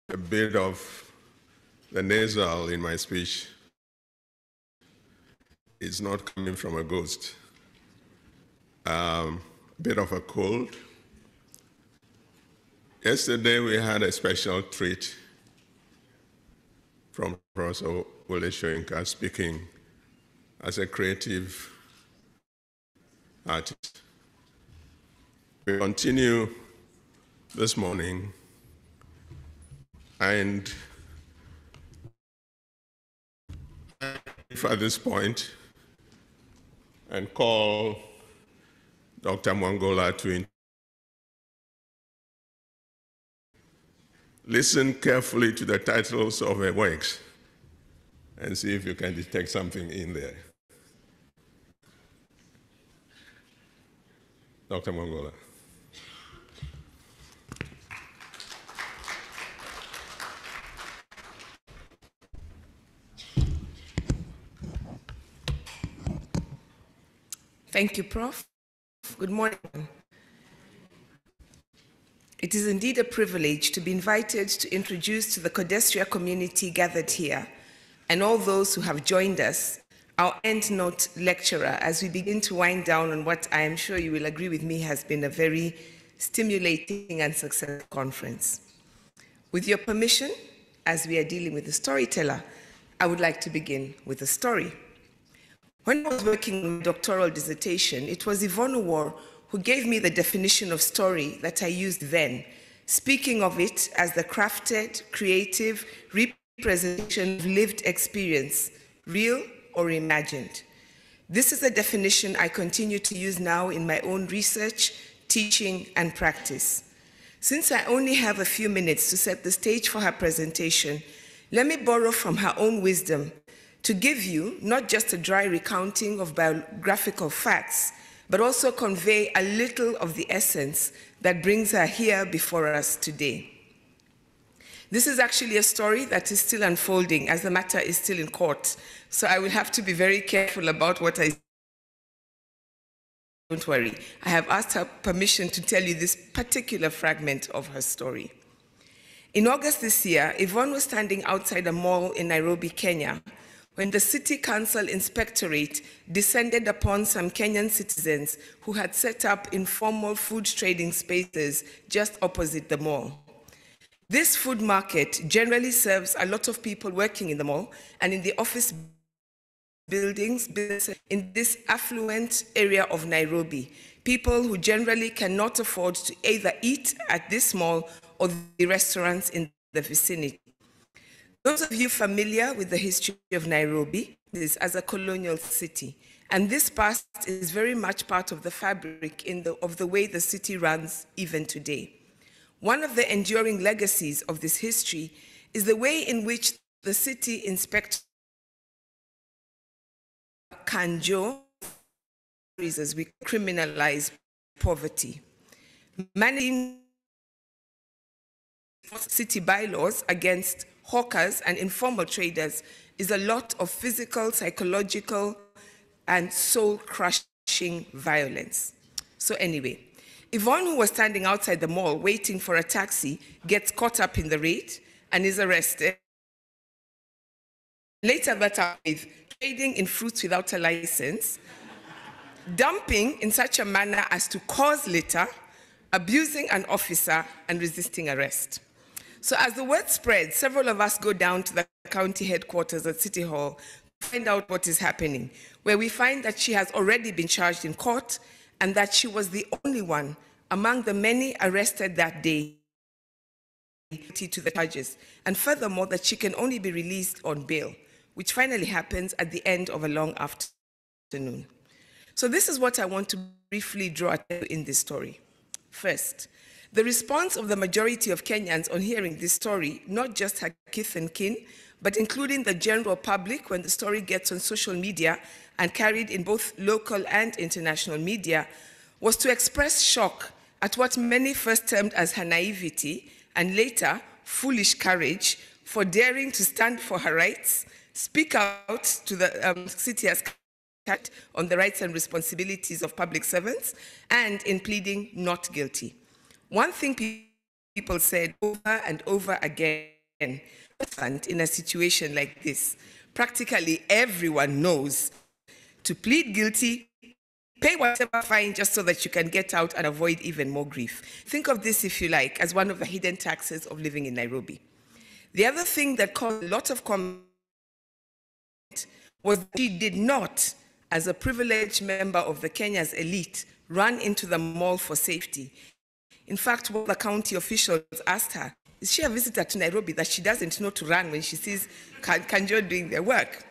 a bit of the nasal in my speech is not coming from a ghost. A bit of a cold. Yesterday we had a special treat from Professor Wole Soyinka speaking as a creative artist. We continue this morning, and at this point and call Dr. Mwangola to listen carefully to the titles of her works and see if you can detect something in there. Dr. Mwangola. Thank you, Prof. Good morning. It is indeed a privilege to be invited to introduce to the Codestria community gathered here and all those who have joined us, our end-note lecturer, as we begin to wind down on what I am sure you will agree with me has been a very stimulating and successful conference. With your permission, as we are dealing with the storyteller, I would like to begin with a story. When I was working on my doctoral dissertation, it was Yvonne Owuor who gave me the definition of story that I used then, speaking of it as the crafted, creative representation of lived experience, real or imagined. This is a definition I continue to use now in my own research, teaching, and practice. Since I only have a few minutes to set the stage for her presentation, let me borrow from her own wisdom to give you not just a dry recounting of biographical facts, but also convey a little of the essence that brings her here before us today. This is actually a story that is still unfolding as the matter is still in court, so I will have to be very careful about what I say. Don't worry, I have asked her permission to tell you this particular fragment of her story. In August this year, Yvonne was standing outside a mall in Nairobi, Kenya, when the City Council Inspectorate descended upon some Kenyan citizens who had set up informal food trading spaces just opposite the mall. This food market generally serves a lot of people working in the mall and in the office buildings in this affluent area of Nairobi, people who generally cannot afford to either eat at this mall or the restaurants in the vicinity. Those of you familiar with the history of Nairobi, this as a colonial city, and this past is very much part of the fabric of the way the city runs even today. One of the enduring legacies of this history is the way in which the city inspector Kanjo, as we criminalize poverty. Managing city bylaws against hawkers and informal traders is a lot of physical, psychological, and soul-crushing violence. So anyway, Yvonne, who was standing outside the mall waiting for a taxi, gets caught up in the raid and is arrested. Later that hour, trading in fruits without a license, dumping in such a manner as to cause litter, abusing an officer, and resisting arrest. So as the word spreads, several of us go down to the county headquarters at City Hall to find out what is happening, where we find that she has already been charged in court and that she was the only one among the many arrested that day to the charges, and furthermore that she can only be released on bail, which finally happens at the end of a long afternoon. So this is what I want to briefly draw attention to in this story. First, the response of the majority of Kenyans on hearing this story, not just her kith and kin, but including the general public when the story gets on social media and carried in both local and international media, was to express shock at what many first termed as her naivety and later foolish courage for daring to stand for her rights, speak out to the city as on the rights and responsibilities of public servants, and in pleading not guilty. One thing people said over and over again in a situation like this. Practically everyone knows to plead guilty, pay whatever fine just so that you can get out and avoid even more grief. Think of this, if you like, as one of the hidden taxes of living in Nairobi. The other thing that caused a lot of comment was that she did not, as a privileged member of the Kenya's elite, run into the mall for safety. In fact, what the county officials asked her, is she a visitor to Nairobi that she doesn't know to run when she sees Kanjo doing their work?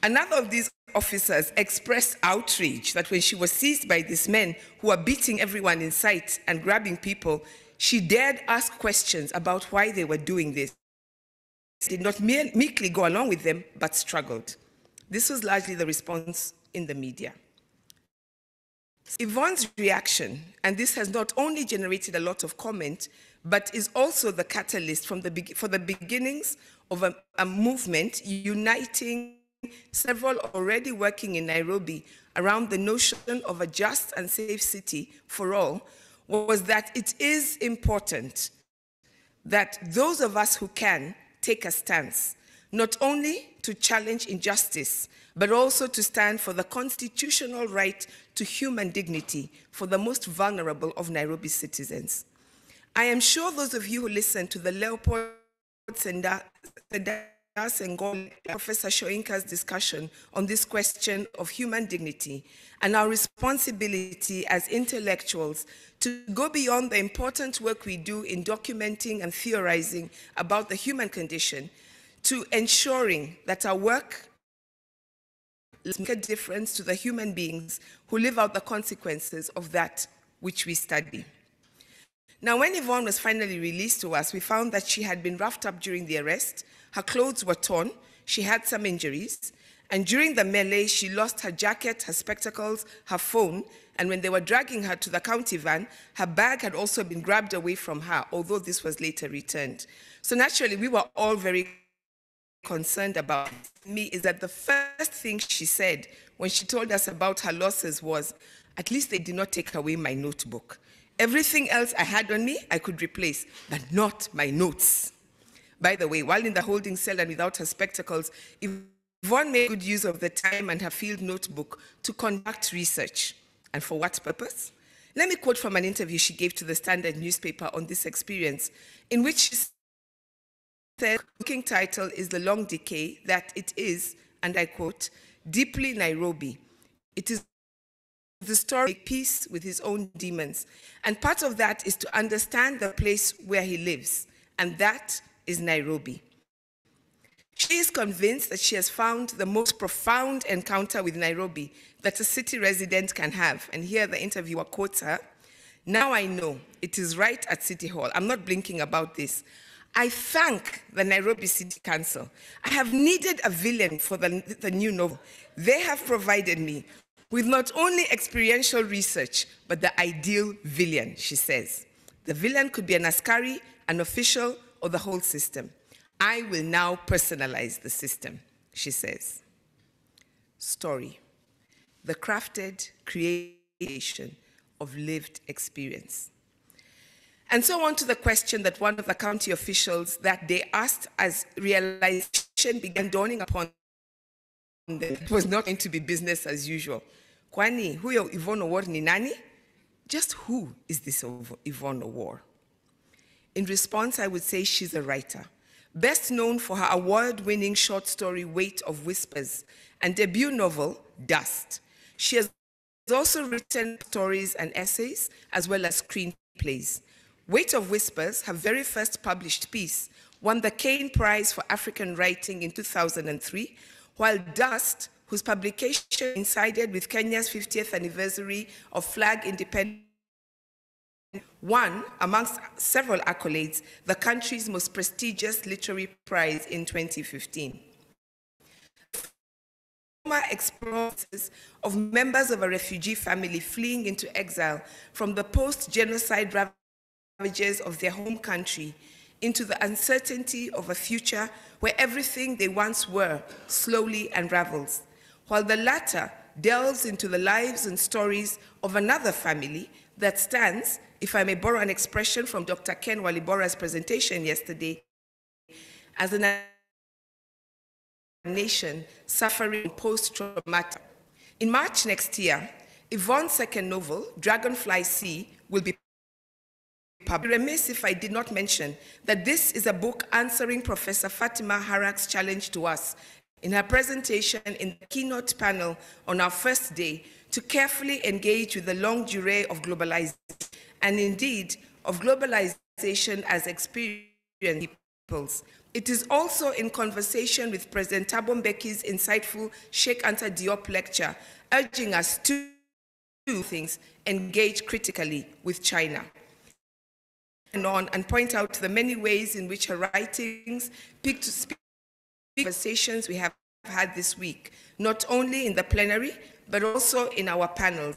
Another of these officers expressed outrage that when she was seized by these men who were beating everyone in sight and grabbing people, she dared ask questions about why they were doing this. She did not meekly go along with them, but struggled. This was largely the response in the media. Yvonne's reaction, and this has not only generated a lot of comment, but is also the catalyst for the beginnings of a movement uniting several already working in Nairobi around the notion of a just and safe city for all, was that it is important that those of us who can take a stance, not only to challenge injustice, but also to stand for the constitutional right to human dignity for the most vulnerable of Nairobi's citizens. I am sure those of you who listened to the Leopold Sedar Senghor, Professor Shoinka's discussion on this question of human dignity and our responsibility as intellectuals to go beyond the important work we do in documenting and theorizing about the human condition to ensuring that our work make a difference to the human beings who live out the consequences of that which we study. Now, when Yvonne was finally released to us, we found that she had been roughed up during the arrest, her clothes were torn, she had some injuries, and during the melee, she lost her jacket, her spectacles, her phone, and when they were dragging her to the county van, her bag had also been grabbed away from her, although this was later returned. So naturally, we were all very concerned about me is that the first thing she said when she told us about her losses was, at least they did not take away my notebook. Everything else I had on me, I could replace, but not my notes. By the way, while in the holding cell and without her spectacles, Yvonne made good use of the time and her field notebook to conduct research. And for what purpose? Let me quote from an interview she gave to the Standard newspaper on this experience, in which she said, the working title is The Long Decay, that it is, and I quote, deeply Nairobi. It is the story of peace with his own demons. And part of that is to understand the place where he lives, and that is Nairobi. She is convinced that she has found the most profound encounter with Nairobi that a city resident can have. And here the interviewer quotes her, "Now I know it is right at City Hall. I'm not blinking about this. I thank the Nairobi City Council. I have needed a villain for the new novel. They have provided me with not only experiential research, but the ideal villain," she says. The villain could be an askari, an official, or the whole system. I will now personalize the system, she says. Story, the crafted creation of lived experience. And so on to the question that one of the county officials that day asked as realization began dawning upon them. It was not going to be business as usual. Kwani, huyo Yvonne Owuor ni nani? Just who is this Yvonne Owuor? In response, I would say she's a writer, best known for her award-winning short story, Weight of Whispers, and debut novel, Dust. She has also written stories and essays, as well as screenplays. Weight of Whispers, her very first published piece, won the Kane Prize for African Writing in 2003, while Dust, whose publication coincided with Kenya's 50th anniversary of flag independence, won, amongst several accolades, the country's most prestigious literary prize in 2015. Explores of members of a refugee family fleeing into exile from the post-genocide ravages of their home country into the uncertainty of a future where everything they once were slowly unravels, while the latter delves into the lives and stories of another family that stands, if I may borrow an expression from Dr. Ken Walibora's presentation yesterday, as a nation suffering post-traumatic. In March next year, Yvonne's second novel, Dragonfly Sea, will be published. I'd be remiss if I did not mention that this is a book answering Professor Fatima Harak's challenge to us in her presentation in the keynote panel on our first day to carefully engage with the longue durée of globalization and indeed of globalization as experienced peoples. It is also in conversation with President Thabo Mbeki's insightful Sheikh Anta Diop lecture, urging us to do things, engage critically with China. And point out the many ways in which her writings speak to conversations we have had this week, not only in the plenary, but also in our panels,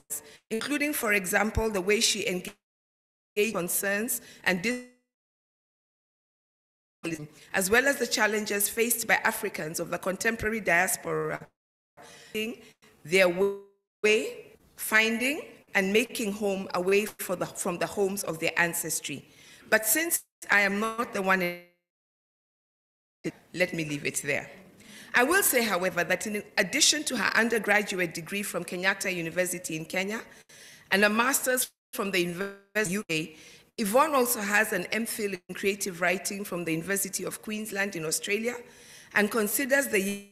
including, for example, the way she engaged concerns and as well as the challenges faced by Africans of the contemporary diaspora, their way, finding and making home away from the homes of their ancestry. But since I am not the one, let me leave it there. I will say, however, that in addition to her undergraduate degree from Kenyatta University in Kenya and a master's from the University of the UK, Yvonne also has an MPhil in creative writing from the University of Queensland in Australia and considers the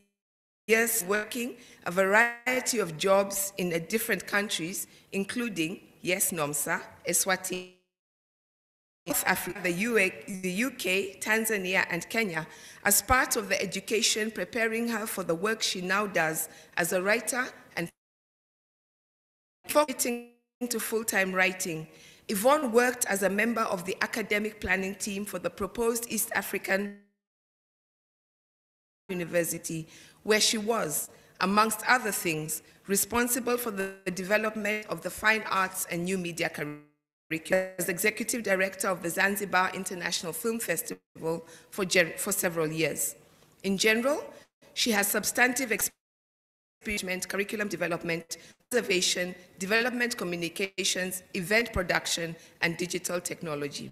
years working a variety of jobs in different countries, including, yes, NOMSA, Eswatini, North Africa, the UK, Tanzania, and Kenya, as part of the education preparing her for the work she now does as a writer and before getting to full-time writing. Yvonne worked as a member of the academic planning team for the proposed East African University, where she was, amongst other things, responsible for the development of the fine arts and new media curriculum. As executive director of the Zanzibar International Film Festival for several years. In general, she has substantive experience, curriculum development, observation, development communications, event production, and digital technology.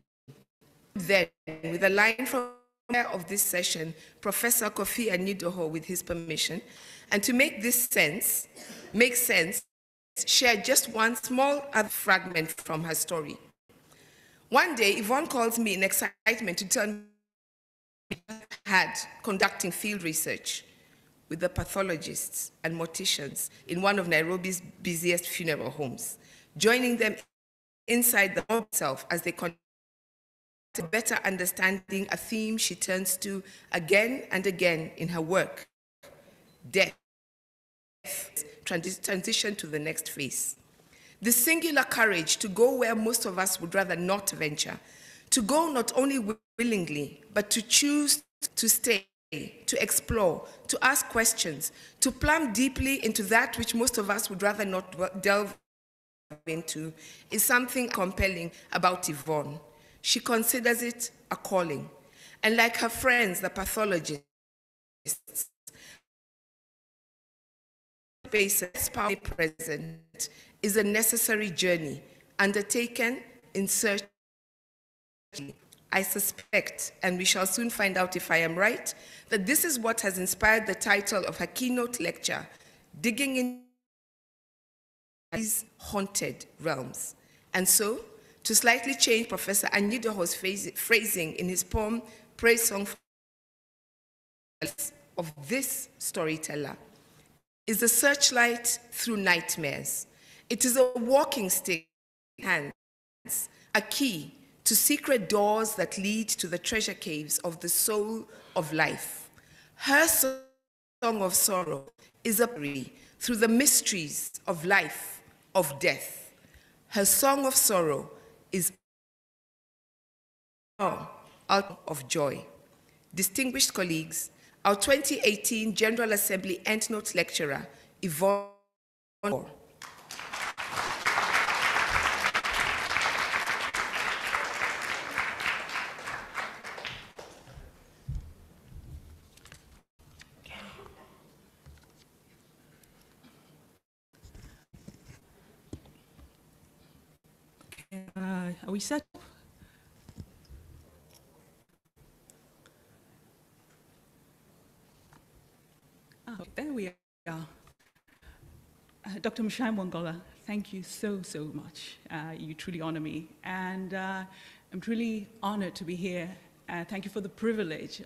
Then, with a line from of this session, Professor Kofi Anidoho, with his permission, and to make this make sense, share just one small fragment from her story. One day, Yvonne calls me in excitement to tell me she had conducting field research with the pathologists and morticians in one of Nairobi's busiest funeral homes, joining them inside the home itself as they conduct better understanding a theme she turns to again and again in her work: death, transition to the next phase. The singular courage to go where most of us would rather not venture, to go not only willingly, but to choose to stay, to explore, to ask questions, to plumb deeply into that which most of us would rather not delve into, is something compelling about Yvonne. She considers it a calling. And like her friends, the pathologists, spaces present is a necessary journey undertaken in search. I suspect, and we shall soon find out if I am right, that this is what has inspired the title of her keynote lecture, Digging in These Haunted Realms. And so, to slightly change Professor Anidoho's phrasing in his poem, Praise Song of this storyteller, is the searchlight through nightmares. It is a walking stick in hands, a key to secret doors that lead to the treasure caves of the soul of life. Her song of sorrow is a story through the mysteries of life, of death. Her song of sorrow is a song of joy. Distinguished colleagues, our 2018 General Assembly Endnote lecturer, Yvonne. Are we set? there we are. Dr. Mushai Mongola, thank you so, so much. You truly honor me. And I'm truly honored to be here. Thank you for the privilege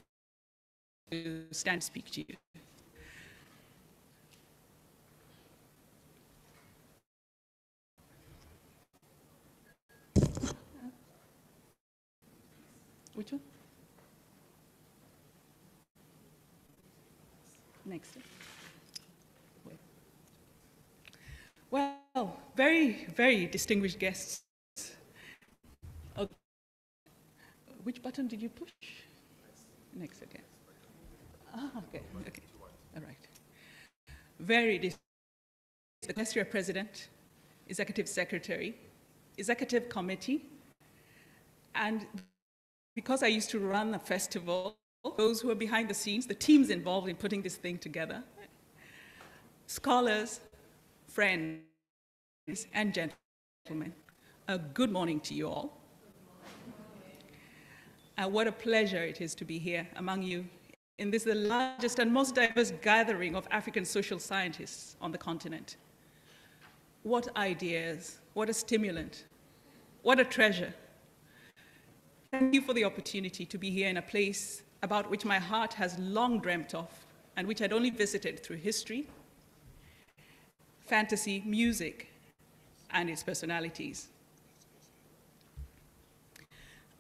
to stand and speak to you. Which one? Next. Well, very, very distinguished guests. Okay. Which button did you push? Next again. Ah, okay, okay, all right. Very distinguished. The Equestria President, Executive Secretary, Executive Committee, and because I used to run a festival, those who are behind the scenes, the teams involved in putting this thing together, scholars, friends, and gentlemen, a good morning to you all. What a pleasure it is to be here among you in this, the largest and most diverse gathering of African social scientists on the continent. What ideas, what a stimulant, what a treasure. Thank you for the opportunity to be here in a place about which my heart has long dreamt of and which I'd only visited through history, fantasy, music, and its personalities.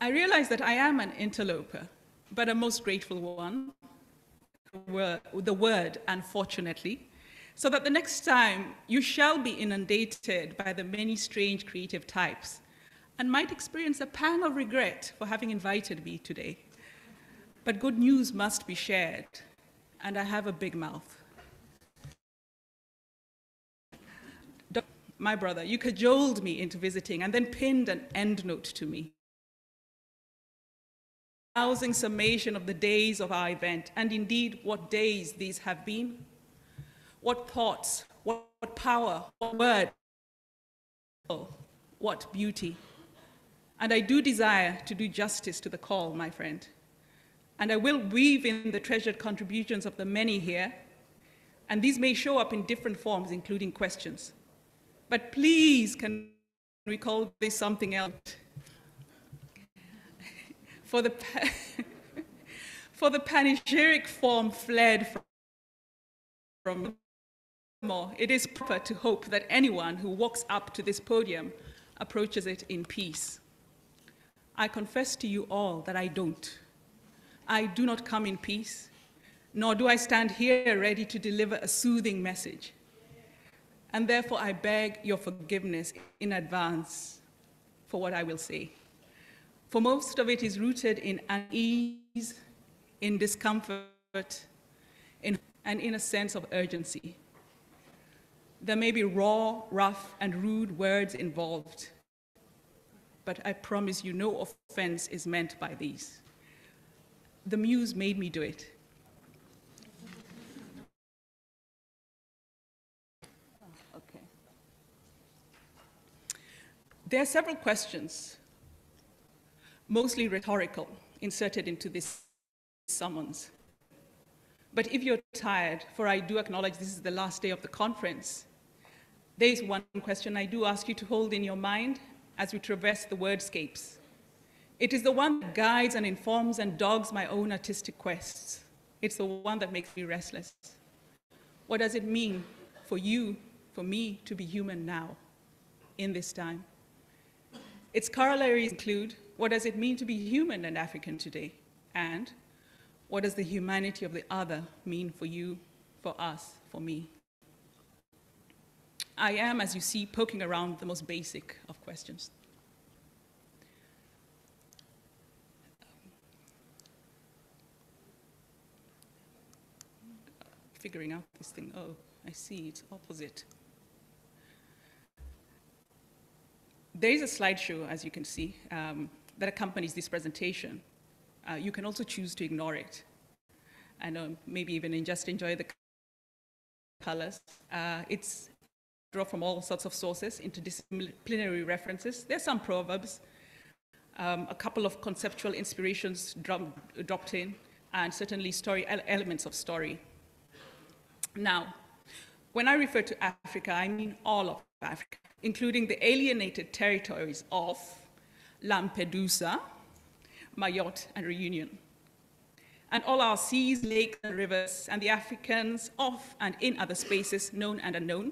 I realize that I am an interloper, but a most grateful one, the word, unfortunately, so that the next time you shall be inundated by the many strange creative types and might experience a pang of regret for having invited me today. But good news must be shared, and I have a big mouth. My brother, you cajoled me into visiting and then pinned an endnote to me. Rousing summation of the days of our event, and indeed what days these have been. What thoughts, what power, what word, what beauty. And I do desire to do justice to the call, my friend. And I will weave in the treasured contributions of the many here, and these may show up in different forms, including questions. But please, can we call this something else? For the panegyric form fled from more, it is proper to hope that anyone who walks up to this podium approaches it in peace. I confess to you all that I don't. I do not come in peace, nor do I stand here ready to deliver a soothing message. And therefore I beg your forgiveness in advance for what I will say. For most of it is rooted in unease, in discomfort, and in a sense of urgency. There may be raw, rough, and rude words involved, but I promise you no offense is meant by these. The muse made me do it. Okay. There are several questions, mostly rhetorical, inserted into this summons. But if you're tired, for I do acknowledge this is the last day of the conference, there is one question I do ask you to hold in your mind as we traverse the wordscapes. It is the one that guides and informs and dogs my own artistic quests. It's the one that makes me restless. What does it mean for you, for me, to be human now, in this time? Its corollaries include, what does it mean to be human and African today? And what does the humanity of the other mean for you, for us, for me? I am, as you see, poking around the most basic of questions. Figuring out this thing. Oh, I see, it's opposite. There is a slideshow, as you can see, that accompanies this presentation. You can also choose to ignore it, and maybe even just enjoy the colors. It's drawn from all sorts of sources, interdisciplinary references. There's some proverbs, a couple of conceptual inspirations dropped in, and certainly elements of story. Now, when I refer to Africa, I mean all of Africa, including the alienated territories of Lampedusa, Mayotte, and Reunion, and all our seas, lakes, and rivers, and the Africans of and in other spaces, known and unknown.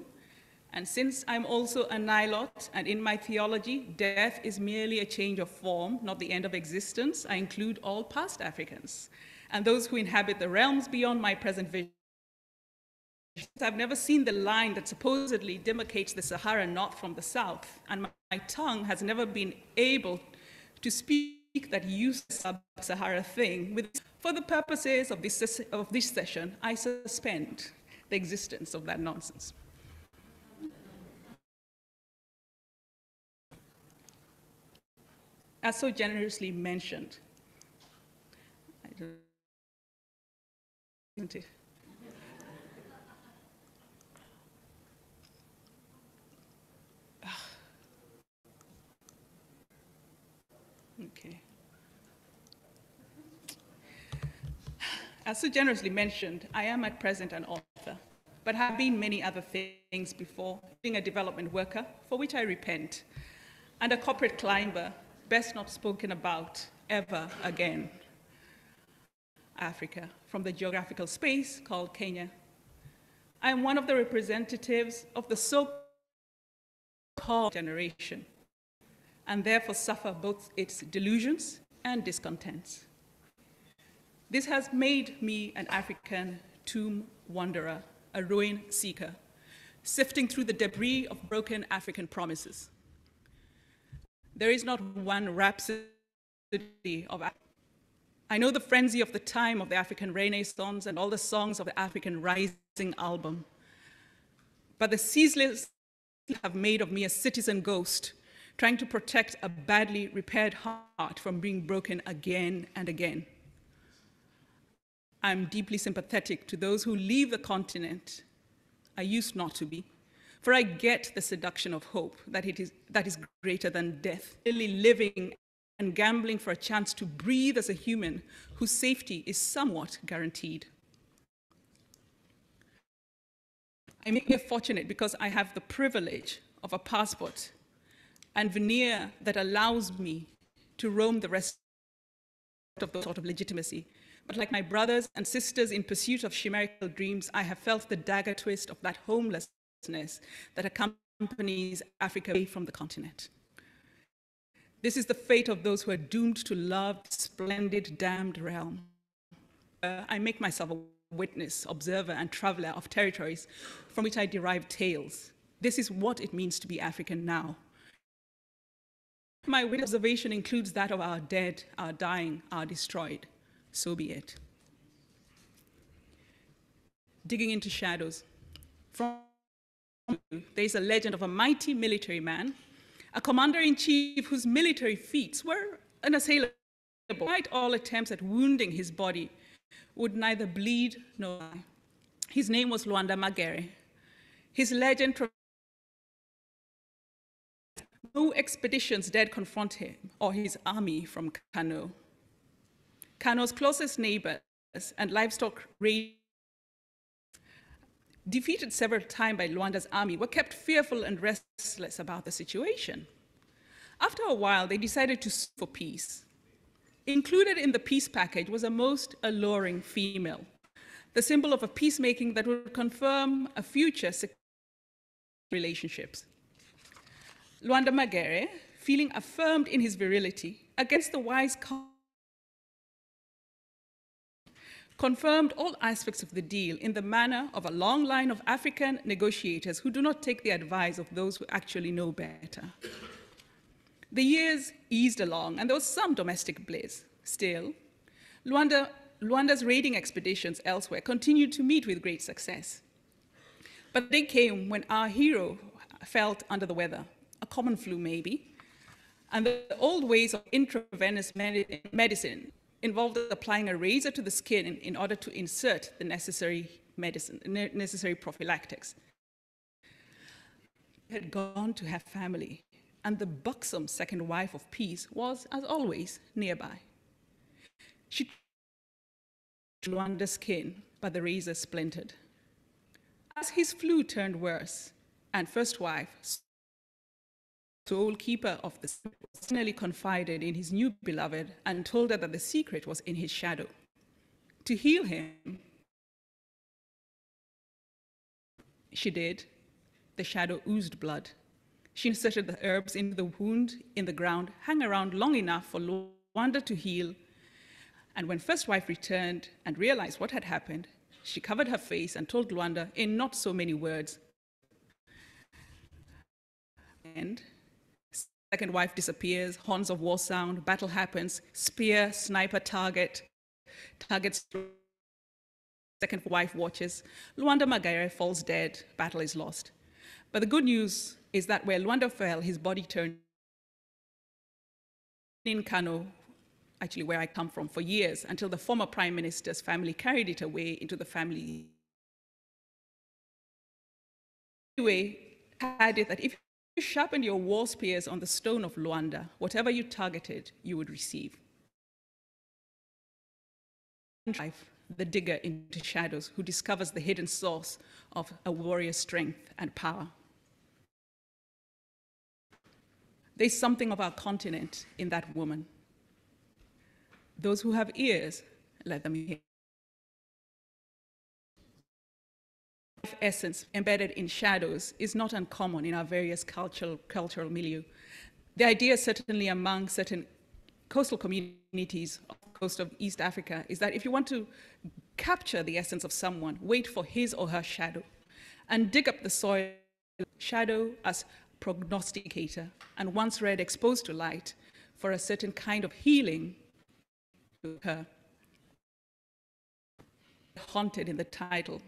And since I'm also a Nilot, and in my theology, death is merely a change of form, not the end of existence, I include all past Africans, and those who inhabit the realms beyond my present vision. I've never seen the line that supposedly demarcates the Sahara north from the south, and my tongue has never been able to speak that useless sub-Sahara thing. For the purposes of this session, I suspend the existence of that nonsense. As so generously mentioned, isn't it? Okay. As so generously mentioned, I am at present an author, but have been many other things before, being a development worker, for which I repent, and a corporate climber, best not spoken about ever again. Africa, from the geographical space called Kenya. I am one of the representatives of the so-called generation, and therefore suffer both its delusions and discontents. This has made me an African tomb wanderer, a ruin seeker, sifting through the debris of broken African promises. There is not one rhapsody of Africa. I know the frenzy of the time of the African Renaissance and all the songs of the African Rising album, but the ceaseless have made of me a citizen ghost, trying to protect a badly repaired heart from being broken again and again. I'm deeply sympathetic to those who leave the continent. I used not to be, for I get the seduction of hope that is greater than death, really living and gambling for a chance to breathe as a human whose safety is somewhat guaranteed. I may be fortunate because I have the privilege of a passport and veneer that allows me to roam the rest of the sort of legitimacy. But like my brothers and sisters in pursuit of chimerical dreams, I have felt the dagger twist of that homelessness that accompanies Africa away from the continent. This is the fate of those who are doomed to love the splendid, damned realm. I make myself a witness, observer, and traveler of territories from which I derive tales. This is what it means to be African now. My observation includes that of our dead, our dying, our destroyed. So be it. Digging into shadows. From there's a legend of a mighty military man, a commander-in-chief whose military feats were unassailable. Despite all attempts at wounding his body, would neither bleed nor die. His name was Luanda Magere. His legend, no expeditions dared confront him or his army from Kano. Kano's closest neighbors and livestock raiders, defeated several times by Luanda's army, were kept fearful and restless about the situation. After a while, they decided to sue for peace. Included in the peace package was a most alluring female, the symbol of a peacemaking that would confirm a future relationships. Luanda Magere, feeling affirmed in his virility against the wise confirmed all aspects of the deal in the manner of a long line of African negotiators who do not take the advice of those who actually know better. The years eased along, and there was some domestic bliss. Still, Luanda's raiding expeditions elsewhere continued to meet with great success. But they came when our hero felt under the weather, a common flu maybe, and the old ways of intravenous medicine involved applying a razor to the skin in order to insert the necessary prophylactics. He had gone to have family, and the buxom second wife of peace was, as always, nearby. She Luanda's skin, but the razor splintered. As his flu turned worse, and first wife, sole keeper of the secret, suddenly confided in his new beloved and told her that the secret was in his shadow. To heal him, she did. The shadow oozed blood. She inserted the herbs into the wound in the ground, hung around long enough for Luanda to heal. And when first wife returned and realized what had happened, she covered her face and told Luanda in not so many words. And second wife disappears, horns of war sound, battle happens, spear, sniper, targets. Second wife watches. Luanda Magere falls dead, battle is lost. But the good news is that where Luanda fell, his body turned in Kano, actually where I come from, for years, until the former prime minister's family carried it away into the family. Anyway, had it that if you sharpened your war spears on the stone of Luanda, whatever you targeted, you would receive. The digger into shadows, who discovers the hidden source of a warrior's strength and power. There's something of our continent in that woman. Those who have ears, let them hear. Life essence embedded in shadows is not uncommon in our various cultural milieu. The idea, certainly among certain coastal communities of the coast of East Africa, is that if you want to capture the essence of someone, wait for his or her shadow and dig up the soil. Shadow as prognosticator, and once read exposed to light for a certain kind of healing to occur. Haunted in the title,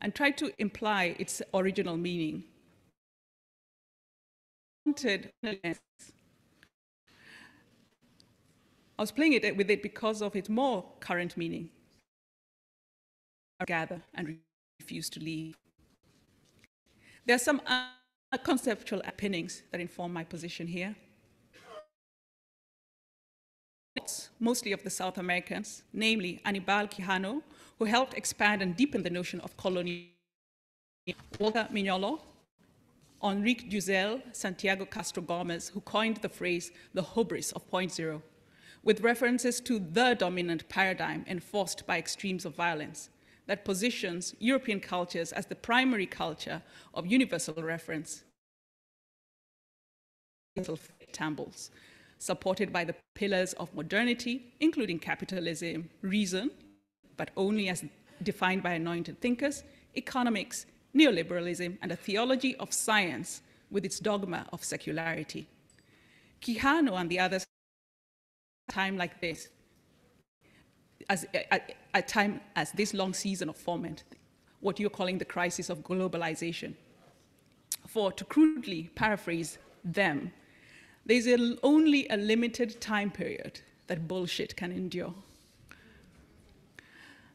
and tried to imply its original meaning. Haunted. I was playing it with it because of its more current meaning. I gather and refuse to leave. There are some conceptual underpinnings that inform my position here. Mostly of the South Americans, namely Aníbal Quijano, who helped expand and deepen the notion of colonialism, Walter Mignolo, Enrique Dussel, Santiago Castro Gomez, who coined the phrase the hubris of Point Zero, with references to the dominant paradigm enforced by extremes of violence that positions European cultures as the primary culture of universal reference. Tumbles, supported by the pillars of modernity, including capitalism, reason, but only as defined by anointed thinkers, economics, neoliberalism, and a theology of science with its dogma of secularity. Quijano and the others, at a time like this, a time as this long season of ferment, what you're calling the crisis of globalization. For, to crudely paraphrase them, there's only a limited time period that bullshit can endure.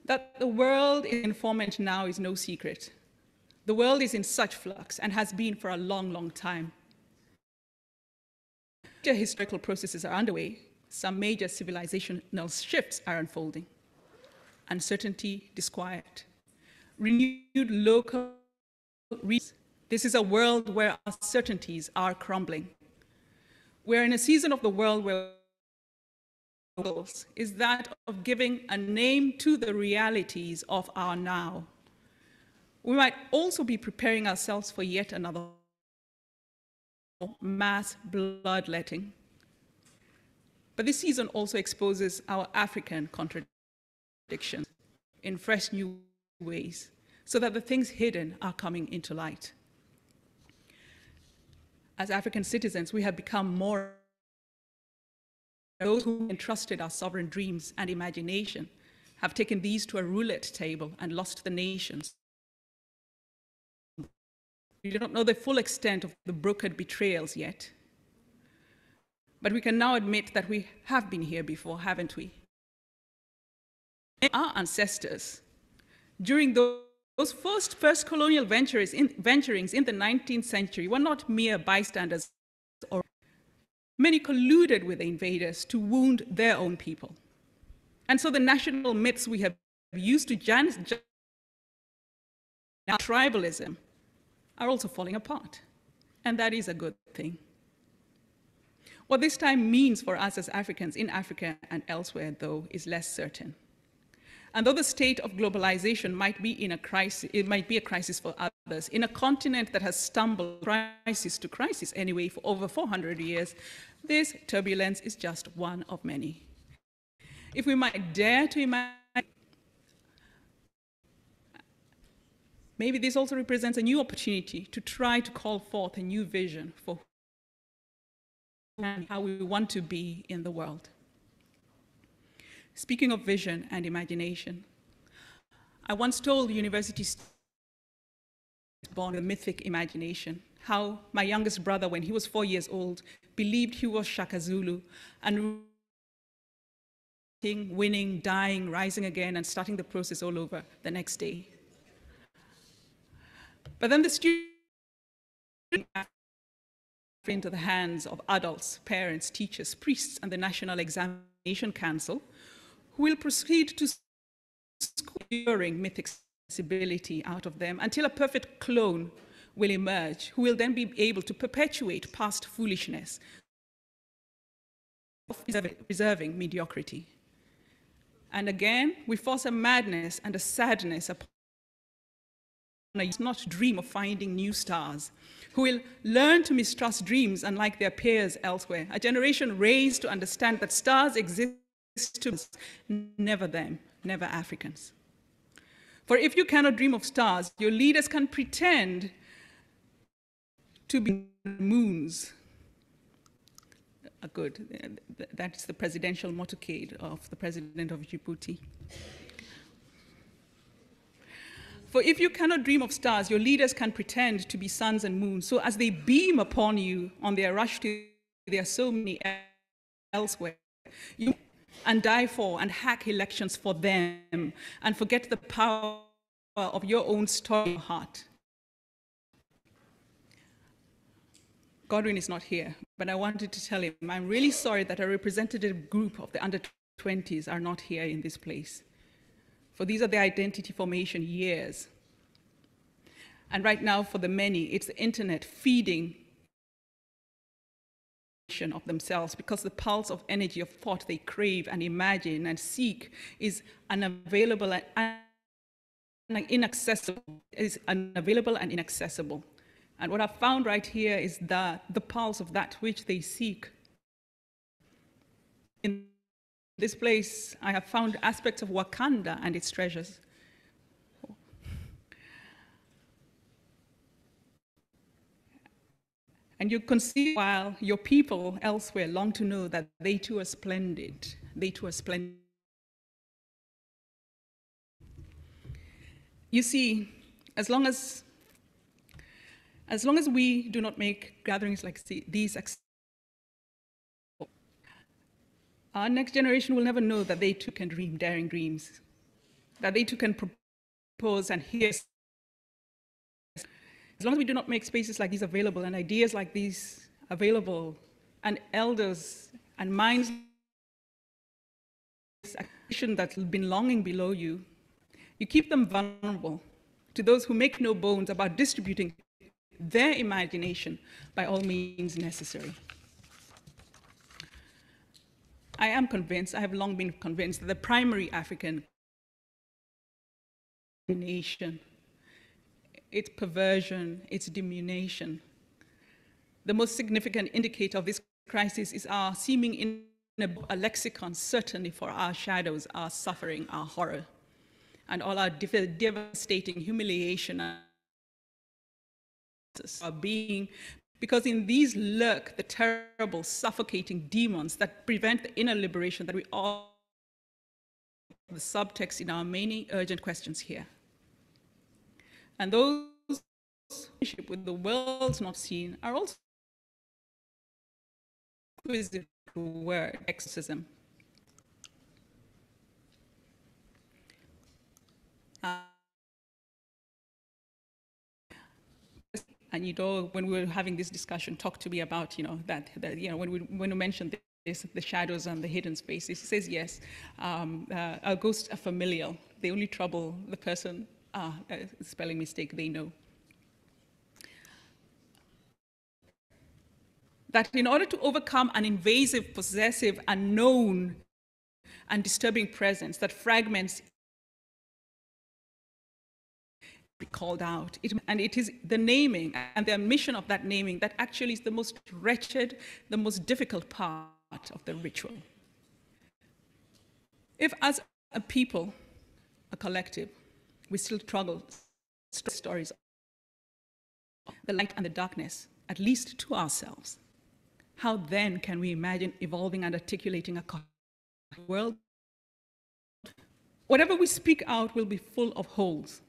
That the world is in ferment now is no secret. The world is in such flux and has been for a long, long time. Major historical processes are underway. Some major civilizational shifts are unfolding. Uncertainty, disquiet, renewed local reasons. This is a world where our certainties are crumbling. We're in a season of the world where is that of giving a name to the realities of our now. We might also be preparing ourselves for yet another mass bloodletting. But this season also exposes our African contradictions in fresh new ways, so that the things hidden are coming into light. As African citizens, we have become more those who entrusted our sovereign dreams and imagination have taken these to a roulette table and lost the nations. We do not know the full extent of the brokered betrayals yet, but we can now admit that we have been here before, haven't we? Our ancestors, during those first colonial venturings in the 19th century, were not mere bystanders. Many colluded with the invaders to wound their own people. And so the national myths we have used to now tribalism are also falling apart. And that is a good thing. What this time means for us as Africans in Africa and elsewhere, though, is less certain. And though the state of globalization might be in a crisis, it might be a crisis for others, in a continent that has stumbled crisis to crisis anyway for over 400 years, this turbulence is just one of many. If we might dare to imagine, maybe this also represents a new opportunity to try to call forth a new vision for how we want to be in the world. Speaking of vision and imagination, I once told university students born with a mythic imagination how my youngest brother, when he was 4 years old, believed he was Shaka Zulu and winning, dying, rising again, and starting the process all over the next day. But then the student into the hands of adults, parents, teachers, priests, and the National Examination Council, who will proceed to scoring mythic sensibility out of them until a perfect clone will emerge, who will then be able to perpetuate past foolishness, preserving mediocrity. And again, we force a madness and a sadness upon not dream of finding new stars, who will learn to mistrust dreams unlike their peers elsewhere, a generation raised to understand that stars exist to us, never them, never Africans. For if you cannot dream of stars, your leaders can pretend to be moons. Good, that's the presidential motorcade of the president of Djibouti. For if you cannot dream of stars, your leaders can pretend to be suns and moons. So as they beam upon you on their rush to, there are so many elsewhere, you and die for and hack elections for them and forget the power of your own story in your heart. Godwin is not here, but I wanted to tell him, I'm really sorry that a representative group of the under-20s are not here in this place. For these are the identity formation years. And right now, for the many, it's the internet feeding of themselves, because the pulse of energy of thought they crave and imagine and seek is unavailable and inaccessible. And what I've found right here is that the pulse of that which they seek. In this place, I have found aspects of Wakanda and its treasures. And you can see while your people elsewhere long to know that they too are splendid. They too are splendid. You see, as long as we do not make gatherings like these accessible, our next generation will never know that they too can dream daring dreams, that they too can propose and hear. As long as we do not make spaces like these available and ideas like these available, and elders and minds that's been longing below you, you keep them vulnerable to those who make no bones about distributing their imagination by all means necessary. I am convinced, I have long been convinced, that the primary African nation, its perversion, its diminution, the most significant indicator of this crisis is our seeming a lexicon, certainly for our shadows, our suffering, our horror, and all our devastating humiliation our being, because in these lurk the terrible, suffocating demons that prevent the inner liberation that we all, the subtext in our many urgent questions here. And those with the world's not seen are also the word exorcism. And you know, when we were having this discussion, talk to me about, you know, that you know, when we mentioned this, the shadows and the hidden spaces, he says yes. Our ghosts are familial. They only trouble the person spelling mistake, they know. That in order to overcome an invasive, possessive, unknown, and disturbing presence that fragments be called out. And it is the naming and the omission of that naming that actually is the most wretched, the most difficult part of the ritual. If as a people, a collective, we still struggle stories of the light and the darkness, at least to ourselves, how then can we imagine evolving and articulating a world? Whatever we speak out will be full of holes.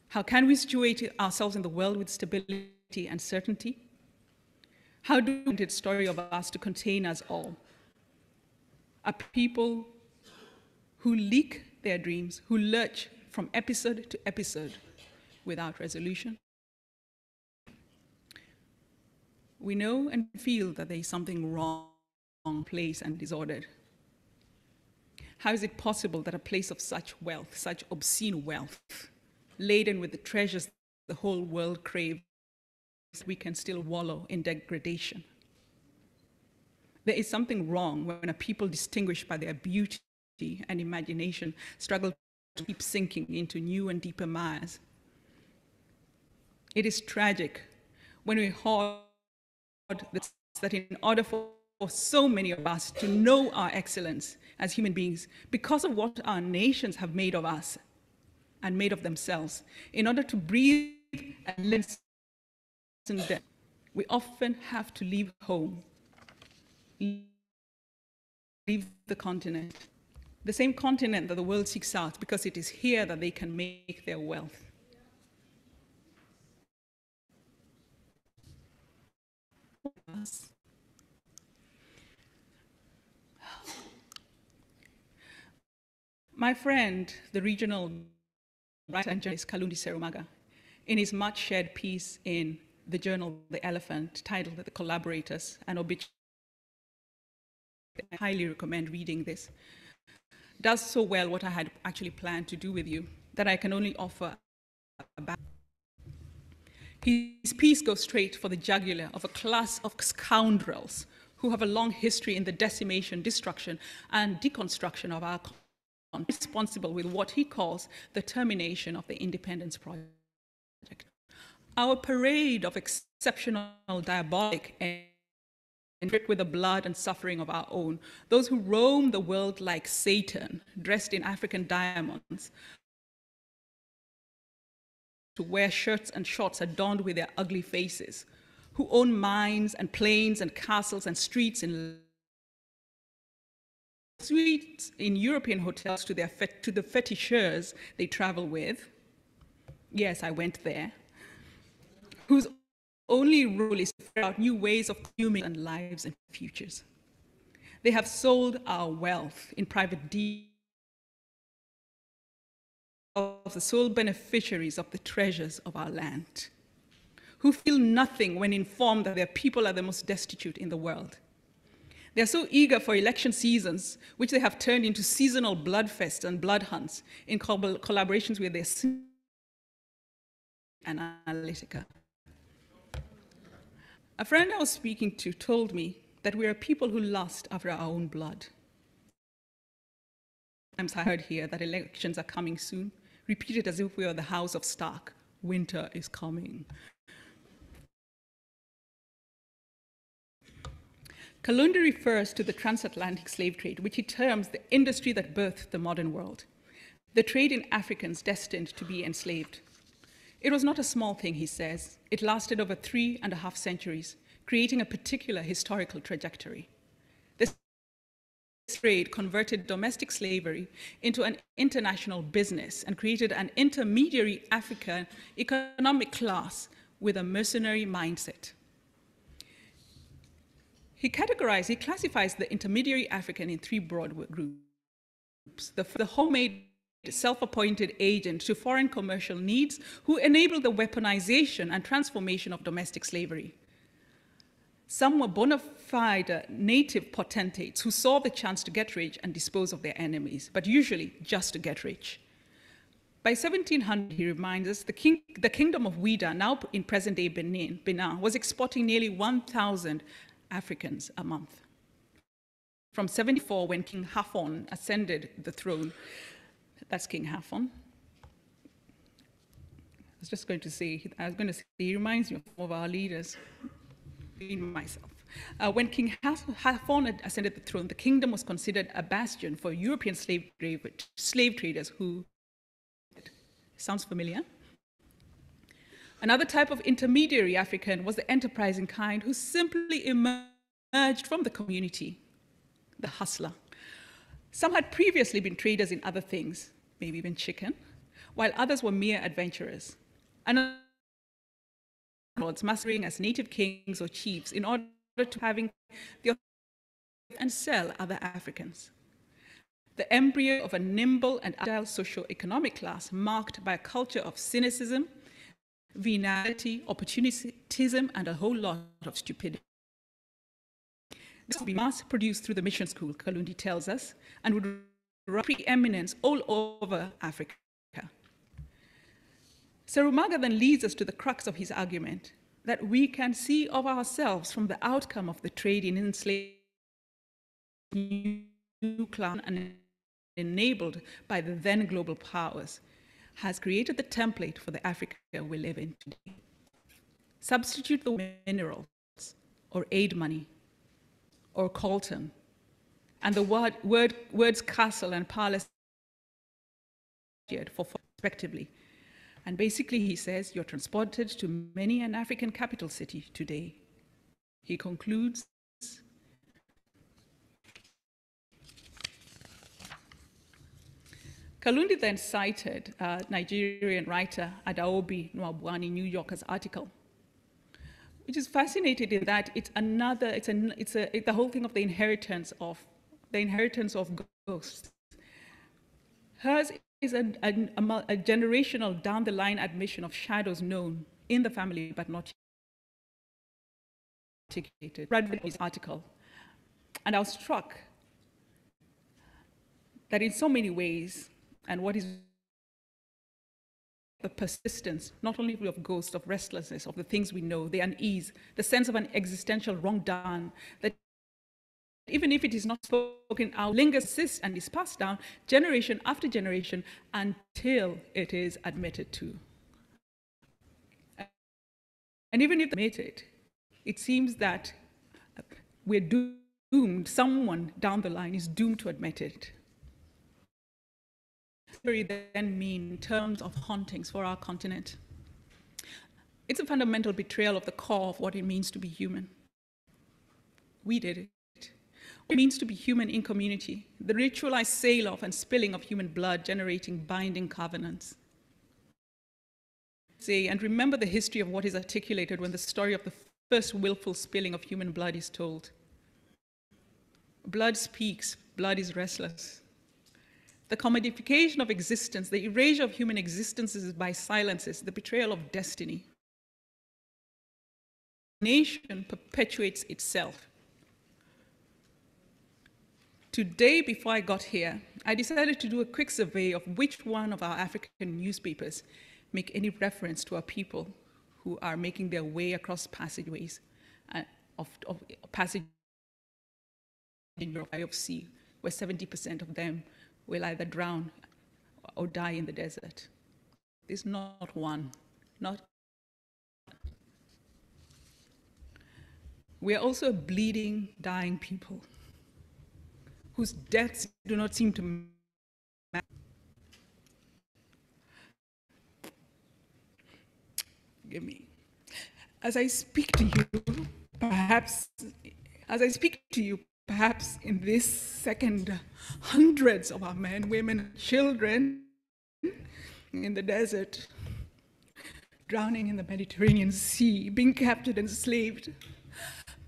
How can we situate ourselves in the world with stability and certainty? How do we want a story of us to contain us all? A people who leak their dreams, who lurch from episode to episode without resolution? We know and feel that there is something wrong, place and disordered. How is it possible that a place of such wealth, such obscene wealth, laden with the treasures the whole world craves, we can still wallow in degradation? There is something wrong when a people distinguished by their beauty and imagination struggle to keep sinking into new and deeper mires. It is tragic when we hoard that in order for so many of us to know our excellence as human beings, because of what our nations have made of us and made of themselves, in order to breathe and live in death, we often have to leave home, leave the continent, the same continent that the world seeks out, because it is here that they can make their wealth. My friend, the regional writer and journalist Kalundi Serumaga, in his much shared piece in the journal The Elephant, titled The Collaborators, an obituary, I highly recommend reading this, does so well what I had actually planned to do with you, that I can only offer a back. His piece goes straight for the jugular of a class of scoundrels who have a long history in the decimation, destruction, and deconstruction of our continent, responsible with what he calls the termination of the independence project. Our parade of exceptional, diabolic, and dripped with the blood and suffering of our own, those who roam the world like Satan, dressed in African diamonds, to wear shirts and shorts adorned with their ugly faces, who own mines and plains and castles and streets in suites in European hotels to the fetishers they travel with. Yes, I went there. Whose only role is to figure out new ways of human and lives and futures. They have sold our wealth in private deals of the sole beneficiaries of the treasures of our land, who feel nothing when informed that their people are the most destitute in the world. They are so eager for election seasons, which they have turned into seasonal bloodfests and blood hunts in collaborations with their and Analytica. A friend I was speaking to told me that we are people who lust after our own blood. Sometimes I heard here that elections are coming soon, repeated as if we were the House of Stark. Winter is coming. Kalundi refers to the transatlantic slave trade, which he terms the industry that birthed the modern world, the trade in Africans destined to be enslaved. It was not a small thing, he says. It lasted over 3.5 centuries, creating a particular historical trajectory. This trade converted domestic slavery into an international business and created an intermediary African economic class with a mercenary mindset. He classifies the intermediary African in 3 broad groups. The homemade, self-appointed agent to foreign commercial needs who enable the weaponization and transformation of domestic slavery. Some were bona fide native potentates who saw the chance to get rich and dispose of their enemies, but usually just to get rich. By 1700, he reminds us, the kingdom of Ouida, now in present-day Benin, was exporting nearly 1,000 Africans a month. From 74, when King Hafon ascended the throne, that's King Hafon. He reminds me of our leaders, myself. When King Hafon ascended the throne, the kingdom was considered a bastion for European slave traders who, sounds familiar? Another type of intermediary African was the enterprising kind who simply emerged from the community, the hustler. Some had previously been traders in other things, maybe even chicken, while others were mere adventurers. And lords masquerading as native kings or chiefs in order to having the and sell other Africans. The embryo of a nimble and agile socio-economic class marked by a culture of cynicism, venality, opportunism, and a whole lot of stupidity. This will be mass-produced through the mission school, Kalundi tells us, and would have preeminence all over Africa. Serumaga then leads us to the crux of his argument, that we can see of ourselves from the outcome of the trade in enslaved new class and enabled by the then global powers, has created the template for the Africa we live in today. Substitute the minerals, or aid money, or coltan, and the words castle and palace for respectively. And basically he says, you're transported to many an African capital city today. He concludes, Kalundi then cited Nigerian writer Adaobi Nwabwani, New Yorker's article, which is fascinating in that it's the whole thing of the inheritance of ghosts. Hers is a generational down-the-line admission of shadows known in the family but not articulated. I read his article, and I was struck that in so many ways, and what is the persistence, not only of ghosts, of restlessness, of the things we know, the unease, the sense of an existential wrong done, that even if it is not spoken out, lingers and is passed down generation after generation until it is admitted to. And even if admitted, it seems that we're doomed, someone down the line is doomed to admit it. What does it then mean in terms of hauntings for our continent? It's a fundamental betrayal of the core of what it means to be human. We did it. What it means to be human in community, the ritualized sale-off and spilling of human blood generating binding covenants. And remember the history of what is articulated when the story of the first willful spilling of human blood is told. Blood speaks, blood is restless. The commodification of existence, the erasure of human existences by silences, the betrayal of destiny. Nation perpetuates itself. Today, before I got here, I decided to do a quick survey of which one of our African newspapers make any reference to our people who are making their way across passageways of passage in Europe of sea, where 70% of them will either drown or die in the desert. There's not one, not. We are also a bleeding, dying people whose deaths do not seem to matter. Forgive me. As I speak to you, perhaps in this second, hundreds of our men, women, and children in the desert, drowning in the Mediterranean Sea, being captured, enslaved,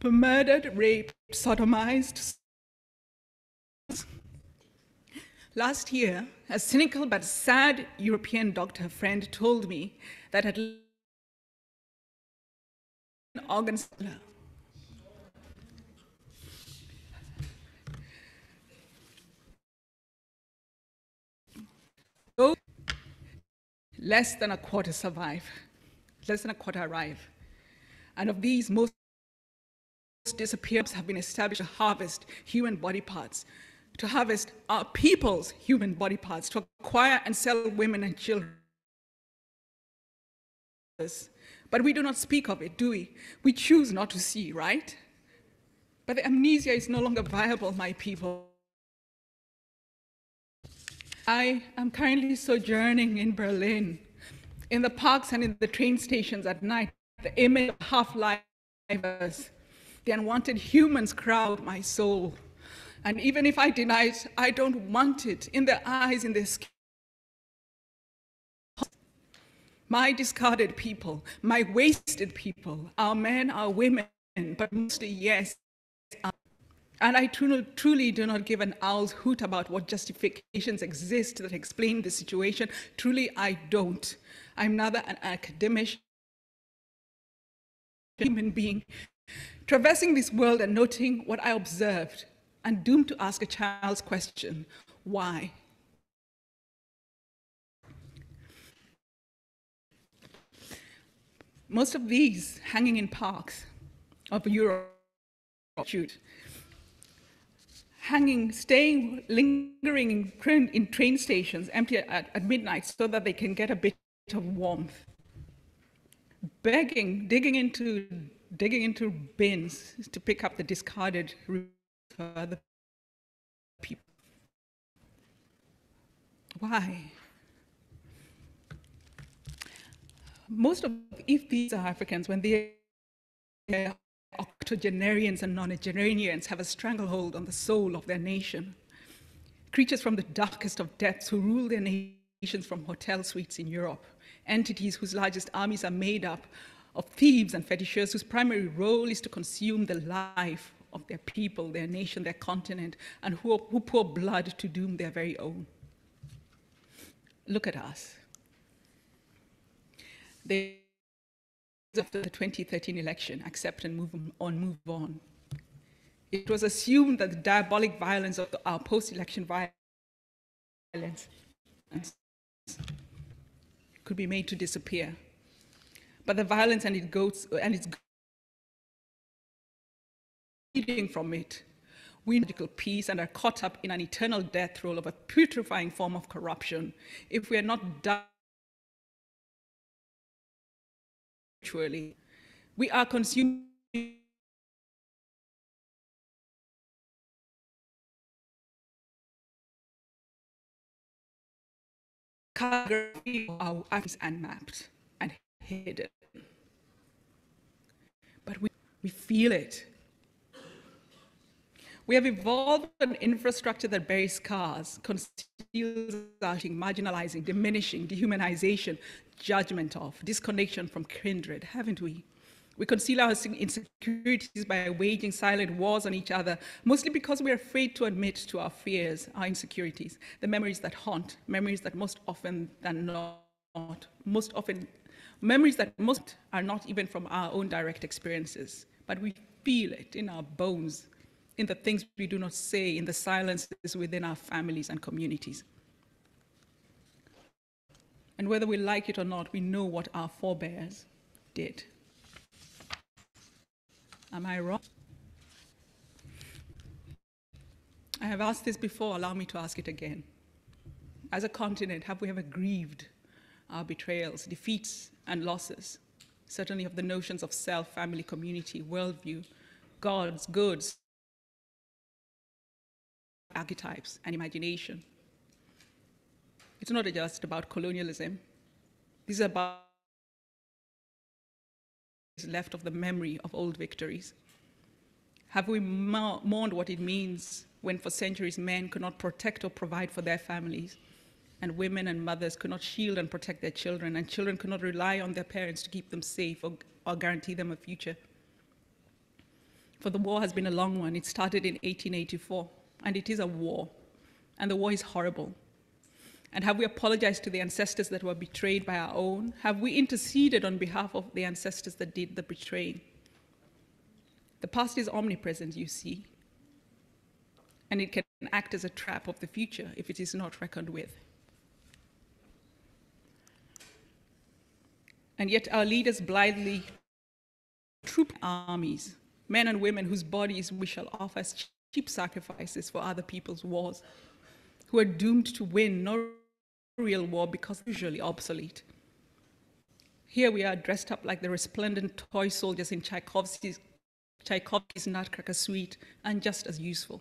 murdered, raped, sodomized. Last year, a cynical but sad European doctor friend told me that at organs. Less than a quarter survive. Less than a quarter arrive. And of these, most disappearances have been established to harvest human body parts, to harvest our people's human body parts, to acquire and sell women and children. But we do not speak of it, do we? We choose not to see, right? But the amnesia is no longer viable, my people. I am currently sojourning in Berlin, in the parks and in the train stations at night. The image of half-lifers, the unwanted humans crowd my soul. And even if I deny it, I don't want it in their eyes, in their skin. My discarded people, my wasted people, our men, our women, but mostly, yes. And I truly do not give an owl's hoot about what justifications exist that explain the situation. Truly, I don't. I'm neither an academic human being, traversing this world and noting what I observed, and doomed to ask a child's question, why? Most of these hanging in parks of Europe, lingering in train stations, empty at midnight so that they can get a bit of warmth. Begging, digging into bins to pick up the discarded for other people. Why? If these are Africans, when they are octogenarians and nonagenarians, have a stranglehold on the soul of their nation. Creatures from the darkest of depths who rule their nations from hotel suites in Europe. Entities whose largest armies are made up of thieves and fetishers whose primary role is to consume the life of their people, their nation, their continent, and who pour blood to doom their very own. Look at us. After the 2013 election, accept and move on. It was assumed that the diabolic violence of our post-election violence could be made to disappear. But the violence and its leading from it, we need political peace and are caught up in an eternal death roll of a putrefying form of corruption if we are not done. We are consuming cartography of our actions and mapped and hidden. But we feel it. We have evolved an infrastructure that buries scars, conceals, marginalizing, diminishing, dehumanization, judgment of, disconnection from kindred, haven't we? We conceal our insecurities by waging silent wars on each other, mostly because we're afraid to admit to our fears, our insecurities, the memories that haunt, memories that most often are not even from our own direct experiences, but we feel it in our bones, in the things we do not say, in the silences within our families and communities. And whether we like it or not, we know what our forebears did. Am I wrong? I have asked this before, allow me to ask it again. As a continent, have we ever grieved our betrayals, defeats, and losses? Certainly of the notions of self, family, community, worldview, gods, goods, archetypes, and imagination. It's not just about colonialism. This is about what is left of the memory of old victories. Have we mourned what it means when for centuries men could not protect or provide for their families, and women and mothers could not shield and protect their children, and children could not rely on their parents to keep them safe or guarantee them a future? For the war has been a long one. It started in 1884, and it is a war, and the war is horrible. And have we apologized to the ancestors that were betrayed by our own? Have we interceded on behalf of the ancestors that did the betraying? The past is omnipresent, you see, and it can act as a trap of the future if it is not reckoned with. And yet our leaders blithely troop armies, men and women whose bodies we shall offer as cheap sacrifices for other people's wars, who are doomed to win no real war because usually obsolete. Here we are dressed up like the resplendent toy soldiers in Tchaikovsky's Nutcracker Suite, and just as useful.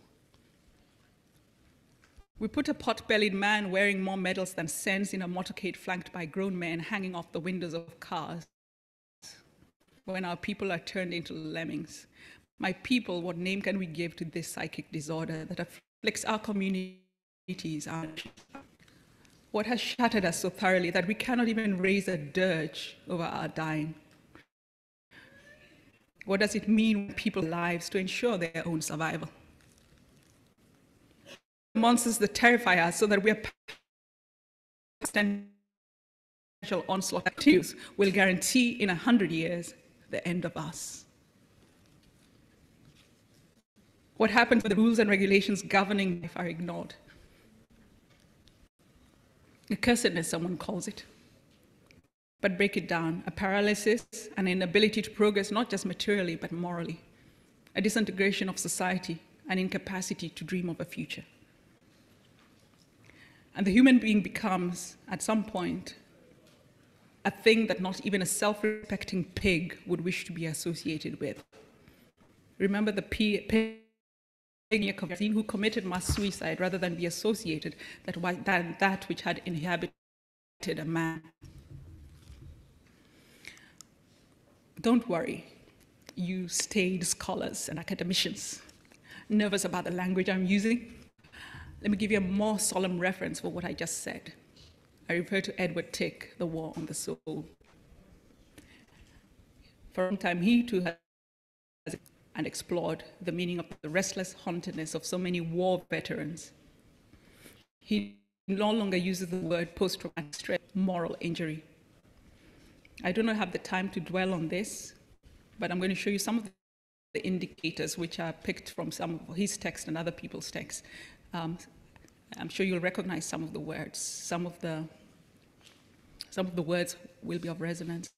We put a pot-bellied man wearing more medals than sense in a motorcade flanked by grown men hanging off the windows of cars when our people are turned into lemmings. My people, what name can we give to this psychic disorder that afflicts our communities? What has shattered us so thoroughly that we cannot even raise a dirge over our dying? What does it mean when people's lives to ensure their own survival? Monsters that terrify us so that we are potential onslaught activities will guarantee in 100 years the end of us. What happens when the rules and regulations governing life are ignored? Accursedness, someone calls it. But break it down, a paralysis, an inability to progress not just materially but morally, a disintegration of society, an incapacity to dream of a future. And the human being becomes, at some point, a thing that not even a self-respecting pig would wish to be associated with. Remember the pig who committed mass suicide rather than be associated than that which had inhabited a man. Don't worry, you staid scholars and academicians, nervous about the language I'm using. Let me give you a more solemn reference for what I just said. I refer to Edward Tick, The War on the Soul. For a long time, he too has and explored the meaning of the restless hauntedness of so many war veterans. He no longer uses the word post-traumatic stress, moral injury. I do not have the time to dwell on this, but I'm going to show you some of the indicators which are picked from some of his texts and other people's texts. I'm sure you'll recognize some of the words. Some of the words will be of resonance.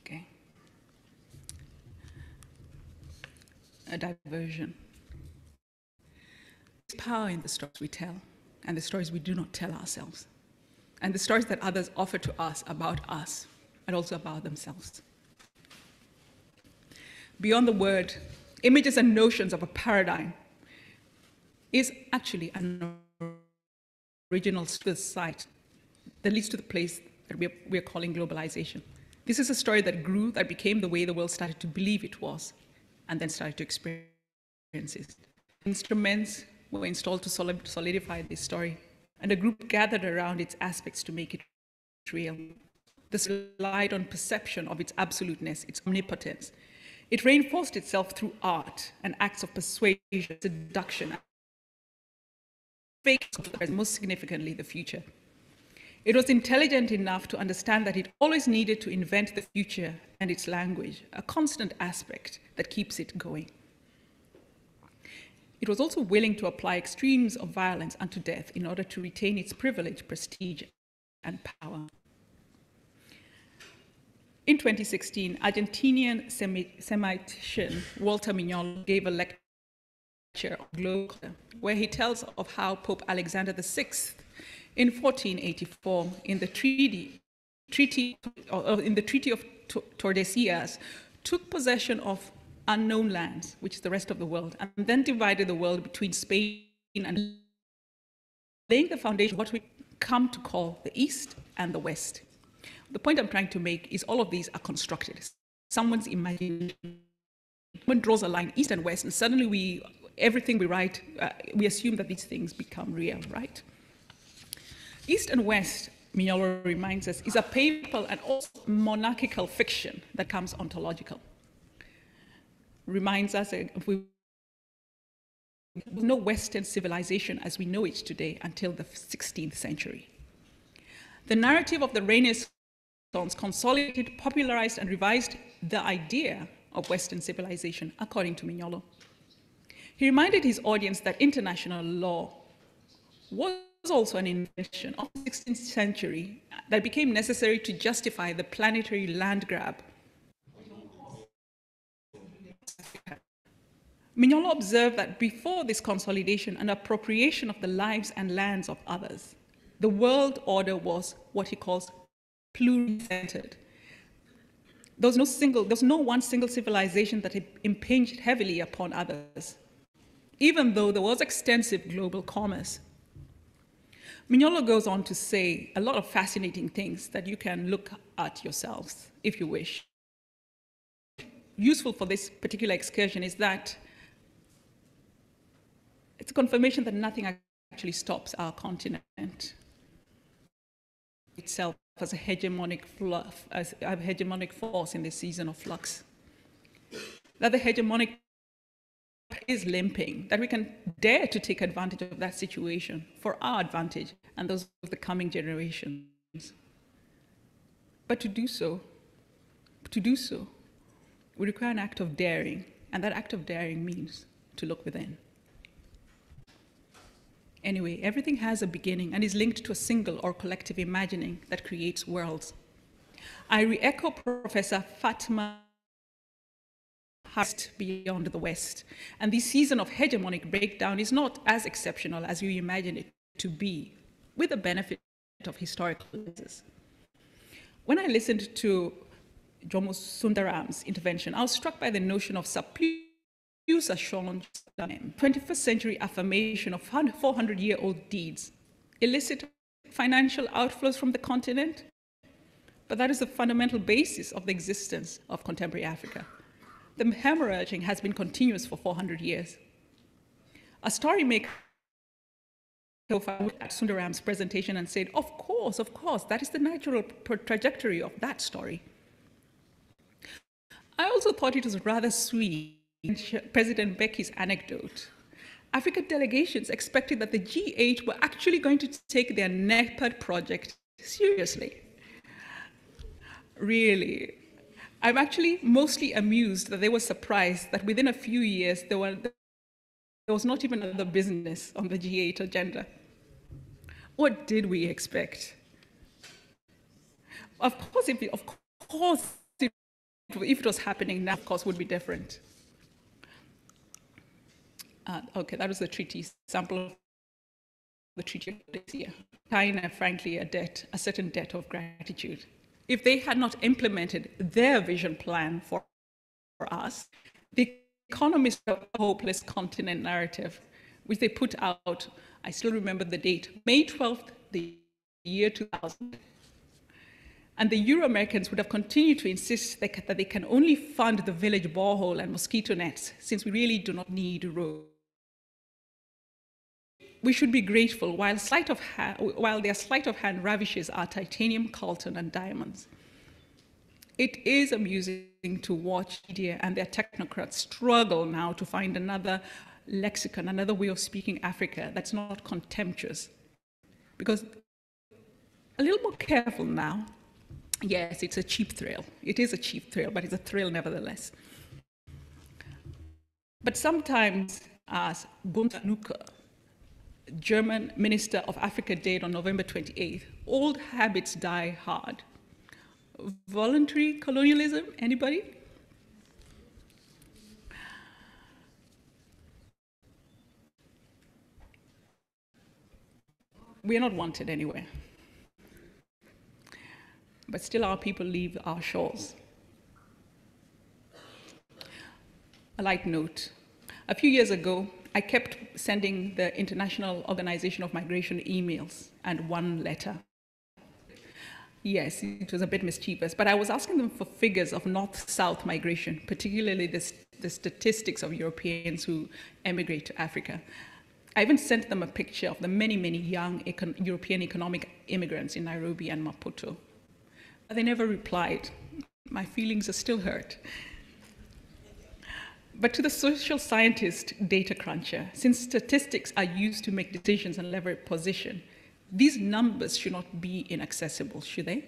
Okay. A diversion. There's power in the stories we tell, and the stories we do not tell ourselves, and the stories that others offer to us, and also about themselves. Beyond the word, images and notions of a paradigm is actually an original site that leads to the place that we are calling globalization. This is a story that grew, that became the way the world started to believe it was, and then started to experience it. Instruments were installed to solidify this story, and a group gathered around its aspects to make it real. This relied on perception of its absoluteness, its omnipotence. It reinforced itself through art and acts of persuasion, seduction, fake, most significantly, the future. It was intelligent enough to understand that it always needed to invent the future and its language, a constant aspect that keeps it going. It was also willing to apply extremes of violence unto death in order to retain its privilege, prestige, and power. In 2016, Argentinian Semitician Walter Mignolo gave a lecture on global, where he tells of how Pope Alexander VI in 1484, in the Treaty of Tordesillas, took possession of unknown lands, which is the rest of the world, and then divided the world between Spain and laying the foundation of what we come to call the East and the West. The point I'm trying to make is all of these are constructed. Someone's imagination. Someone draws a line, East and West, and suddenly everything we write, we assume that these things become real, right? East and West, Mignolo reminds us, is a papal and also monarchical fiction that comes ontological. Reminds us, if we was no Western civilization as we know it today until the 16th century. The narrative of the Renaissance consolidated, popularized, and revised the idea of Western civilization, according to Mignolo. He reminded his audience that international law was also an invention of the 16th century that became necessary to justify the planetary land grab. Mignolo observed that before this consolidation and appropriation of the lives and lands of others, the world order was what he calls pluricentered. There was no one single civilization that impinged heavily upon others, even though there was extensive global commerce. Mignolo goes on to say a lot of fascinating things that you can look at yourselves if you wish. Useful for this particular excursion is that it's a confirmation that nothing actually stops our continent itself as a hegemonic force in this season of flux. That the hegemonic is limping, that we can dare to take advantage of that situation for our advantage and those of the coming generations. But to do so, we require an act of daring, and that act of daring means to look within. Anyway, everything has a beginning and is linked to a single or collective imagining that creates worlds. I re-echo Professor Fatma beyond the West, and this season of hegemonic breakdown is not as exceptional as you imagine it to be, with the benefit of historical lenses. When I listened to Jomo Sundaram's intervention, I was struck by the notion of surplus a change, 21st century affirmation of 400-year-old deeds, illicit financial outflows from the continent, but that is the fundamental basis of the existence of contemporary Africa. The hemorrhaging has been continuous for 400 years. A story maker looked at Sundaram's presentation and said, of course, that is the natural trajectory of that story. I also thought it was rather sweet, President Becky's anecdote. African delegations expected that the G8 were actually going to take their NEPAD project seriously. Really. I'm actually mostly amused that they were surprised that within a few years there was not even another business on the G8 agenda. What did we expect? Of course, if it was happening now, of course, would be different. Okay, that was the treaty sample of the treaty this year. China, frankly, a certain debt of gratitude. If they had not implemented their vision plan for us, the economists of a hopeless continent narrative, which they put out, I still remember the date, May 12th, the year 2000. And the Euro-Americans would have continued to insist that they can only fund the village borehole and mosquito nets, since we really do not need roads. We should be grateful while their sleight of hand ravishes our titanium, coltan, and diamonds. It is amusing to watch media and their technocrats struggle now to find another lexicon, another way of speaking Africa that's not contemptuous. Because a little more careful now. Yes, it's a cheap thrill. It is a cheap thrill, but it's a thrill nevertheless. But sometimes, as Gunther Nuke, German Minister of Africa, did on November 28th, old habits die hard. Voluntary colonialism, anybody? We are not wanted anywhere. But still our people leave our shores. A light note. A few years ago, I kept sending the International Organization of Migration emails and one letter. Yes, it was a bit mischievous, but I was asking them for figures of north-south migration, particularly the statistics of Europeans who emigrate to Africa. I even sent them a picture of the many, many young European economic immigrants in Nairobi and Maputo. But they never replied. My feelings are still hurt. But to the social scientist data cruncher, since statistics are used to make decisions and leverage position, these numbers should not be inaccessible, should they?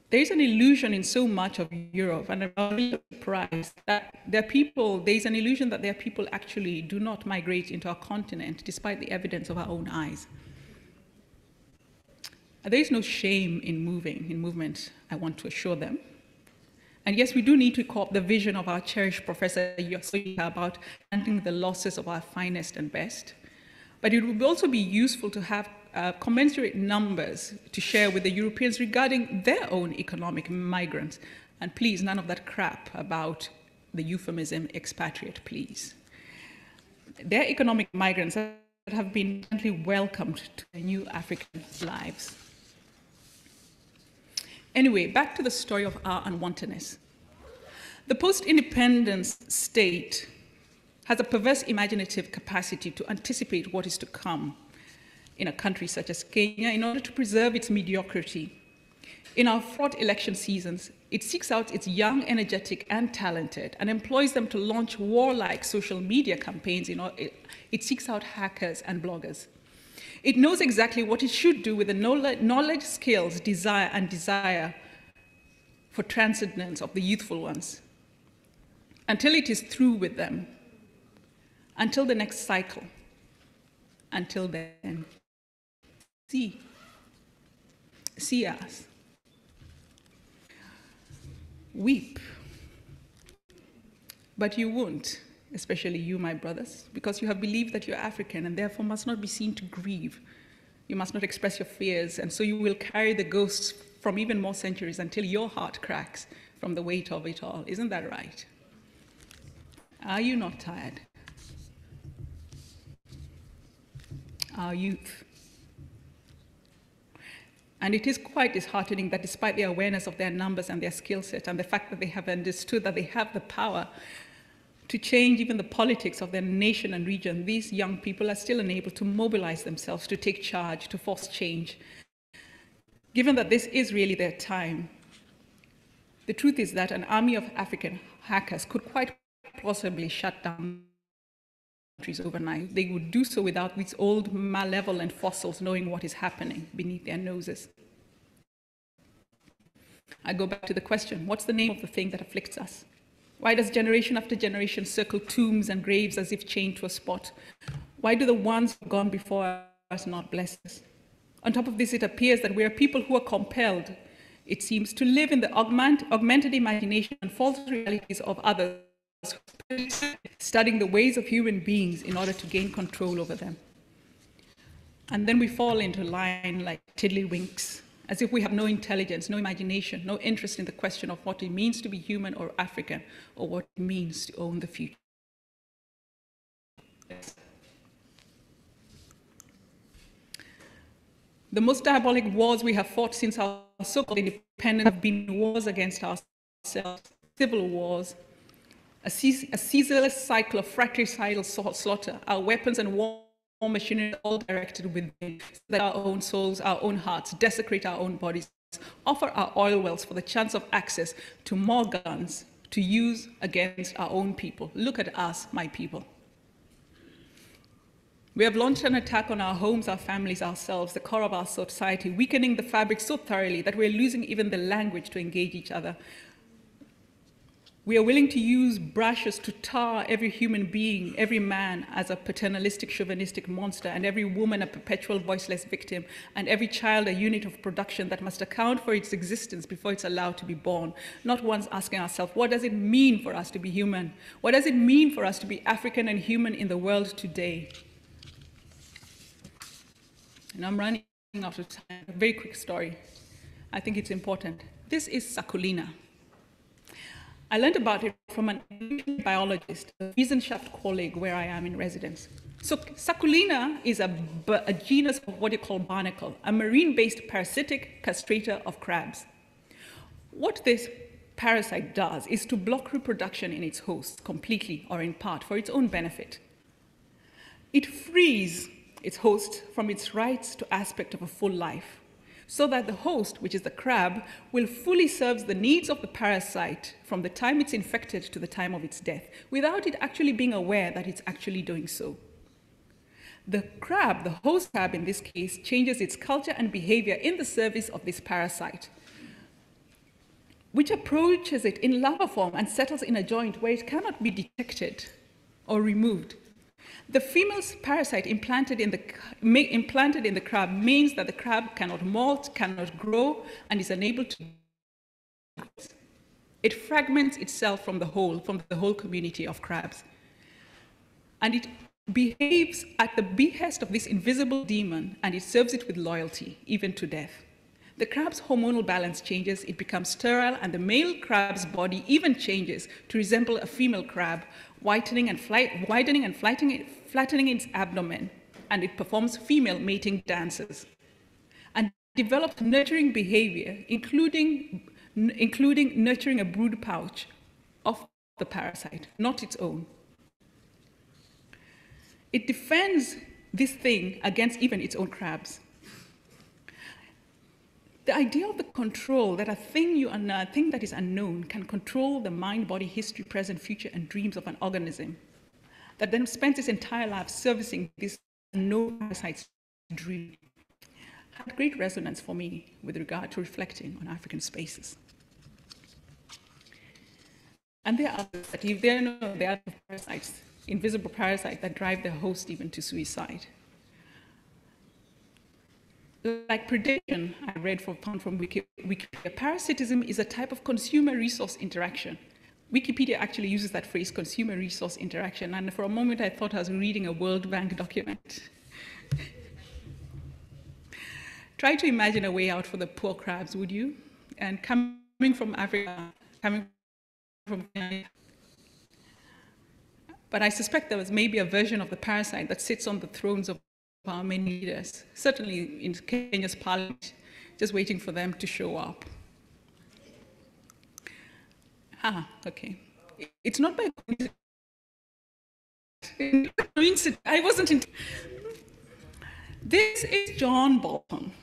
There is an illusion in so much of Europe, and I'm really surprised that there's an illusion that there are people actually do not migrate into our continent, despite the evidence of our own eyes. There is no shame in movement, I want to assure them. And yes, we do need to co-opt the vision of our cherished Professor Yosoya about handling the losses of our finest and best. But it would also be useful to have commensurate numbers to share with the Europeans regarding their own economic migrants. And please, none of that crap about the euphemism expatriate, please. Their economic migrants that have been gently welcomed to their new African lives. Anyway, back to the story of our unwantedness. The post-independence state has a perverse imaginative capacity to anticipate what is to come in a country such as Kenya in order to preserve its mediocrity. In our fraught election seasons, it seeks out its young, energetic, and talented and employs them to launch warlike social media campaigns. It seeks out hackers and bloggers. It knows exactly what it should do with the knowledge, skills, desire for transcendence of the youthful ones. Until it is through with them, until the next cycle, until then, see us, weep, but you won't, especially you, my brothers, because you have believed that you're African and therefore must not be seen to grieve. You must not express your fears, and so you will carry the ghosts from even more centuries until your heart cracks from the weight of it all. Isn't that right? Are you not tired? Our youth. And it is quite disheartening that despite the awareness of their numbers and their skill set and the fact that they have understood that they have the power to change even the politics of their nation and region, these young people are still unable to mobilize themselves to take charge, to force change. Given that this is really their time, the truth is that an army of African hackers could quite possibly shut down countries overnight. They would do so without these old malevolent fossils knowing what is happening beneath their noses. I go back to the question, what's the name of the thing that afflicts us? Why does generation after generation circle tombs and graves as if chained to a spot? Why do the ones who have gone before us not bless us? On top of this, it appears that we are people who are compelled, it seems, to live in the augmented imagination and false realities of others, studying the ways of human beings in order to gain control over them. And then we fall into line like tiddlywinks, as if we have no intelligence, no imagination, no interest in the question of what it means to be human or African, or what it means to own the future. The most diabolic wars we have fought since our so-called independence have been wars against ourselves, civil wars, a ceaseless cycle of fratricidal slaughter. Our weapons and war machinery are all directed within, so that our own souls, our own hearts, desecrate our own bodies, offer our oil wells for the chance of access to more guns to use against our own people. Look at us, my people. We have launched an attack on our homes, our families, ourselves, the core of our society, weakening the fabric so thoroughly that we're losing even the language to engage each other. We are willing to use brushes to tar every human being, every man as a paternalistic, chauvinistic monster, and every woman a perpetual voiceless victim, and every child a unit of production that must account for its existence before it's allowed to be born. Not once asking ourselves, what does it mean for us to be human? What does it mean for us to be African and human in the world today? And I'm running out of time. A very quick story. I think it's important. This is Sakulina. I learned about it from an biologist, a Wissenschaft colleague where I am in residence. So Sakulina is a genus of what you call barnacle, a marine-based parasitic castrator of crabs. What this parasite does is to block reproduction in its host completely or in part for its own benefit. It frees its host from its rights to aspect of a full life, so that the host, which is the crab, will fully serve the needs of the parasite from the time it's infected to the time of its death, without it actually being aware that it's actually doing so. The crab, the host crab in this case, changes its culture and behavior in the service of this parasite, which approaches it in larva form and settles in a joint where it cannot be detected or removed. The female parasite implanted in the crab means that the crab cannot molt, cannot grow, and is unable to. It fragments itself from the whole community of crabs. And it behaves at the behest of this invisible demon, and it serves it with loyalty, even to death. The crab's hormonal balance changes, it becomes sterile, and the male crab's body even changes to resemble a female crab, widening and flattening its abdomen, and it performs female mating dances, and develops nurturing behavior, including nurturing a brood pouch of the parasite, not its own. It defends this thing against even its own crabs. The idea of the control, that a thing that is unknown can control the mind, body, history, present, future, and dreams of an organism, that then spends its entire life servicing this unknown parasite's dream, had great resonance for me with regard to reflecting on African spaces. And there are others that, if there are parasites, invisible parasites that drive their host even to suicide. Like predation, I read from Wikipedia, parasitism is a type of consumer resource interaction. Wikipedia actually uses that phrase, consumer resource interaction, and for a moment I thought I was reading a World Bank document. Try to imagine a way out for the poor crabs, would you? And coming from Africa, but I suspect there was maybe a version of the parasite that sits on the thrones of our many leaders, certainly in Kenya's parliament, just waiting for them to show up. Okay. It's not by coincidence. I wasn't in. This is John Bolton.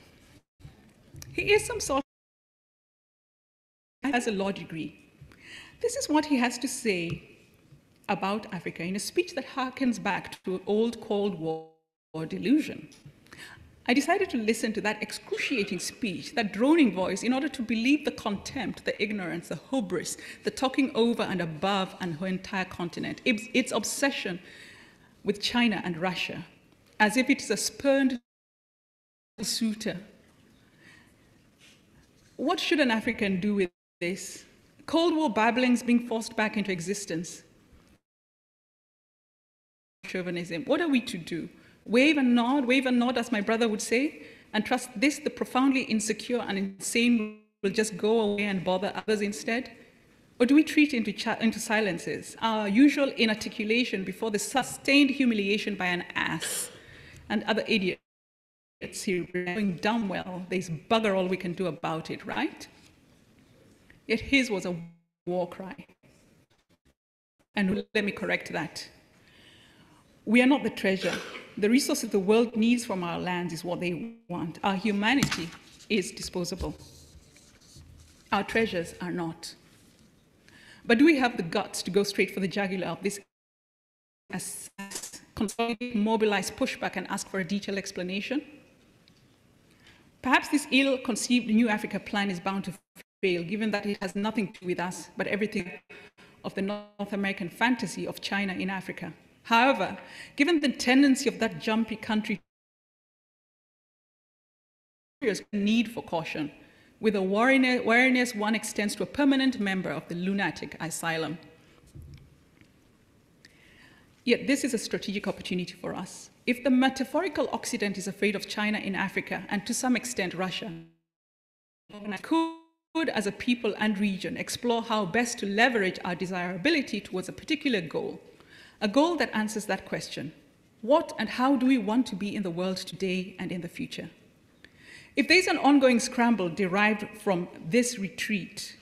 He is some sort of, has a law degree. This is what he has to say about Africa in a speech that harkens back to an old Cold War delusion. I decided to listen to that excruciating speech, that droning voice, in order to believe the contempt, the ignorance, the hubris, the talking over and above an entire continent, its obsession with China and Russia, as if it is a spurned suitor. What should an African do with this? Cold War babblings being forced back into existence. Chauvinism. What are we to do? Wave and nod, as my brother would say, and trust this, the profoundly insecure and insane will just go away and bother others instead? Or do we treat into silences, our usual inarticulation before the sustained humiliation by an ass and other idiots here knowing damn well there's bugger all we can do about it, right? Yet his was a war cry. And let me correct that. We are not the treasure. The resources the world needs from our lands is what they want. Our humanity is disposable. Our treasures are not. But do we have the guts to go straight for the jugular of this consolidate, mobilize, pushback, and ask for a detailed explanation? Perhaps this ill-conceived New Africa plan is bound to fail, given that it has nothing to do with us, but everything of the North American fantasy of China in Africa. However, given the tendency of that jumpy country, there's a need for caution, with a wariness one extends to a permanent member of the lunatic asylum. Yet this is a strategic opportunity for us. If the metaphorical Occident is afraid of China in Africa, and to some extent Russia, could, as a people and region, explore how best to leverage our desirability towards a particular goal. A goal that answers that question: what and how do we want to be in the world today and in the future? If there's an ongoing scramble derived from this retreat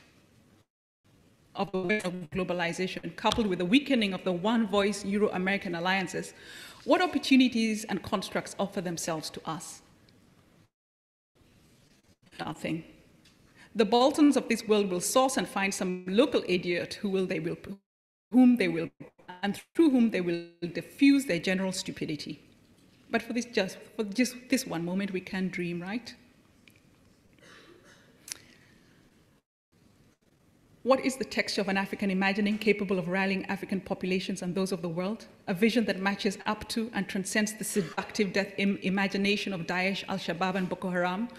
of globalization, coupled with the weakening of the one-voice Euro-American alliances, what opportunities and constructs offer themselves to us? nothing. The Boltons of this world will source and find some local idiot whom they will, and through whom they will diffuse their general stupidity. But for just this one moment, we can dream, right? What is the texture of an African imagining capable of rallying African populations and those of the world? A vision that matches up to and transcends the seductive death imagination of Daesh, Al-Shabaab, and Boko Haram,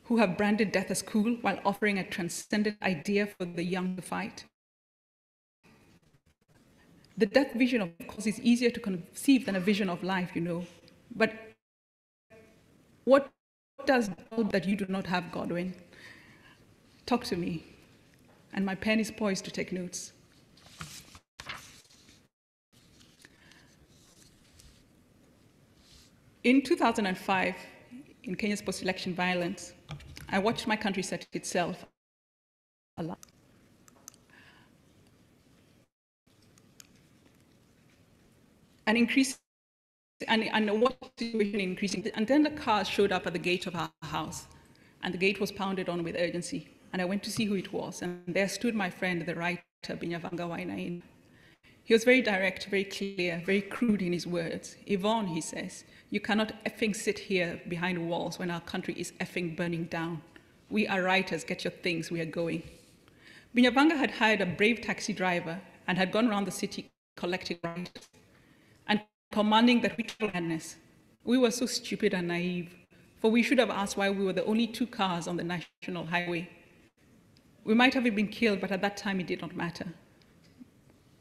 who have branded death as cool while offering a transcendent idea for the young to fight. The death vision, of course, is easier to conceive than a vision of life, you know. But what does that you do not have, Godwin? Talk to me. And my pen is poised to take notes. In 2005, in Kenya's post-election violence, I watched my country set itself alight. And what situation increasing, and then the cars showed up at the gate of our house, and the gate was pounded on with urgency. And I went to see who it was, and there stood my friend, the writer, Binyavanga Wainaina. He was very direct, very clear, very crude in his words. Yvonne, he says, you cannot effing sit here behind walls when our country is effing burning down. We are writers, get your things, we are going. Binyavanga had hired a brave taxi driver and had gone around the city collecting writers and commanding that we travel madness. We were so stupid and naive, for we should have asked why we were the only 2 cars on the national highway. We might have been killed, but at that time it did not matter.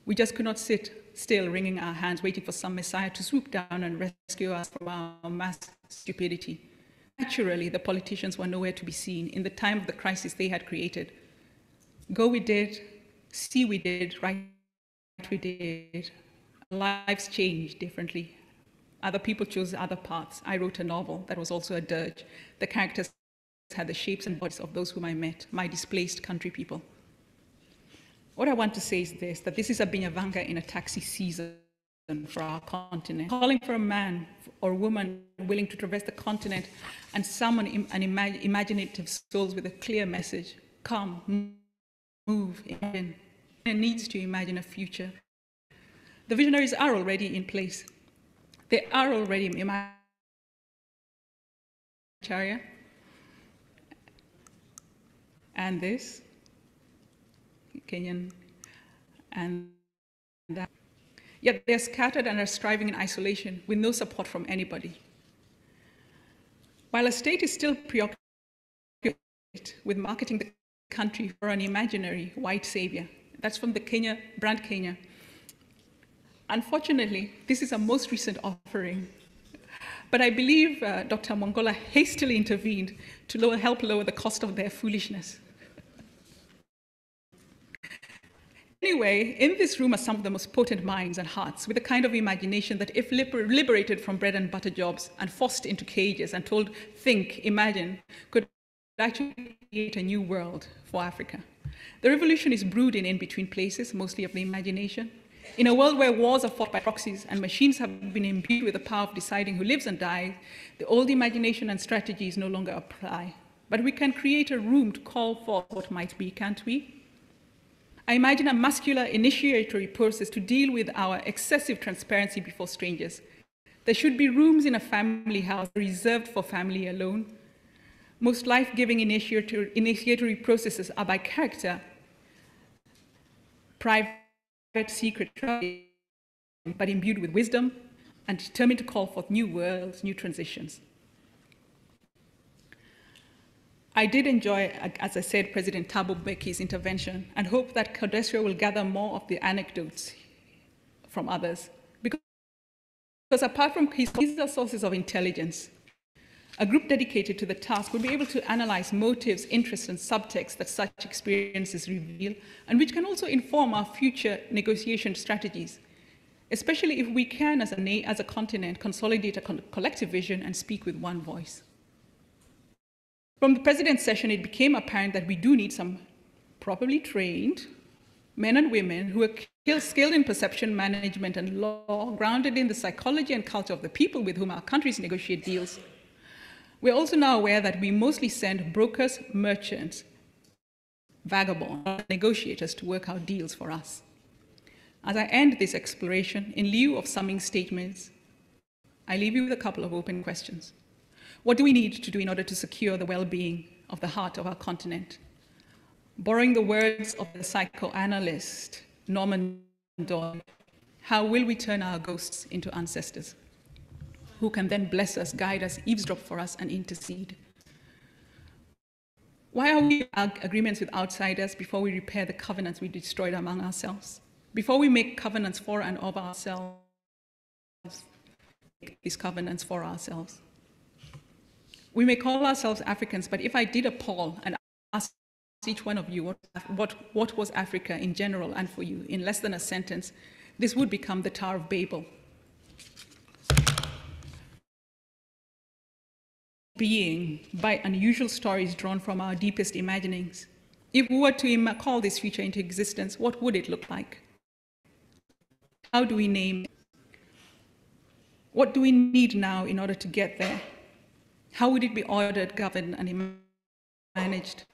We just could not sit still, wringing our hands, waiting for some messiah to swoop down and rescue us from our mass stupidity. Naturally, the politicians were nowhere to be seen in the time of the crisis they had created. Go we did, see we did, write we did. Lives changed differently. Other people chose other paths. I wrote a novel that was also a dirge. The characters had the shapes and bodies of those whom I met, my displaced country people. What I want to say is this, that this is a Binyavanga in a taxi season for our continent, calling for a man or woman willing to traverse the continent and summon imaginative souls with a clear message. Come, move, imagine. It needs to imagine a future. The visionaries are already in place. They are already Charya. And this, Kenyan, and that. Yet they're scattered and are striving in isolation with no support from anybody. While a state is still preoccupied with marketing the country for an imaginary white savior, that's from the brand Kenya. Unfortunately, this is a most recent offering. But I believe Dr. Mongola hastily intervened to help lower the cost of their foolishness. Anyway, in this room are some of the most potent minds and hearts with a kind of imagination that if liberated from bread and butter jobs and forced into cages and told, think, imagine, could actually create a new world for Africa. The revolution is brewed in between places, mostly of the imagination. In a world where wars are fought by proxies and machines have been imbued with the power of deciding who lives and dies, the old imagination and strategies no longer apply. But we can create a room to call for what might be, can't we? I imagine a muscular initiatory process to deal with our excessive transparency before strangers. There should be rooms in a family house reserved for family alone. Most life-giving initiatory processes are by character, private, secret, but imbued with wisdom and determined to call forth new worlds, new transitions. I did enjoy, as I said, President Thabo Mbeki's intervention and hope that Codesio will gather more of the anecdotes from others. Because apart from these are sources of intelligence, a group dedicated to the task will be able to analyze motives, interests, and subtext that such experiences reveal, and which can also inform our future negotiation strategies, especially if we can, as a continent, consolidate a collective vision and speak with one voice. From the president's session, it became apparent that we do need some properly trained men and women who are skilled in perception management and law, grounded in the psychology and culture of the people with whom our countries negotiate deals, We're also now aware that we mostly send brokers, merchants, vagabonds, negotiators to work out deals for us. As I end this exploration, in lieu of summing statements, I leave you with a couple of open questions. What do we need to do in order to secure the well-being of the heart of our continent? Borrowing the words of the psychoanalyst Norman Doyle, how will we turn our ghosts into ancestors who can then bless us, guide us, eavesdrop for us, and intercede? Why are we in agreements with outsiders before we repair the covenants we destroyed among ourselves? Before we make covenants for and of ourselves, make these covenants for ourselves. We may call ourselves Africans, but if I did a poll and asked each one of you what was Africa in general and for you in less than a sentence, this would become the Tower of Babel. Being by unusual stories drawn from our deepest imaginings. If we were to call this future into existence, what would it look like? How do we name it? What do we need now in order to get there? How would it be ordered, governed, and managed?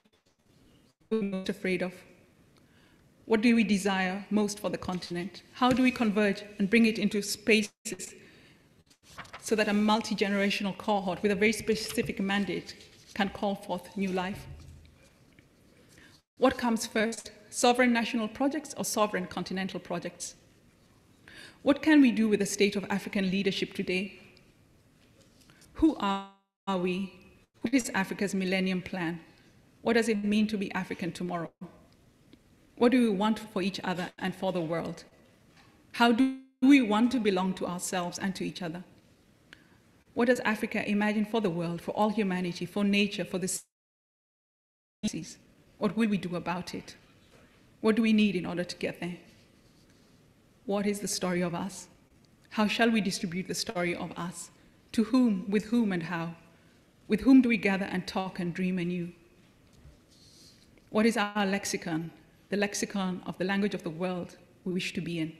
What are we most afraid of? What do we desire most for the continent? How do we converge and bring it into spaces so that a multi-generational cohort with a very specific mandate can call forth new life? What comes first, sovereign national projects or sovereign continental projects? What can we do with the state of African leadership today? Who are we? What is Africa's Millennium Plan? What does it mean to be African tomorrow? What do we want for each other and for the world? How do we want to belong to ourselves and to each other? What does Africa imagine for the world, for all humanity, for nature, for the species? What will we do about it? What do we need in order to get there? What is the story of us? How shall we distribute the story of us? To whom, with whom, and how? With whom do we gather and talk and dream anew? What is our lexicon, the lexicon of the language of the world we wish to be in?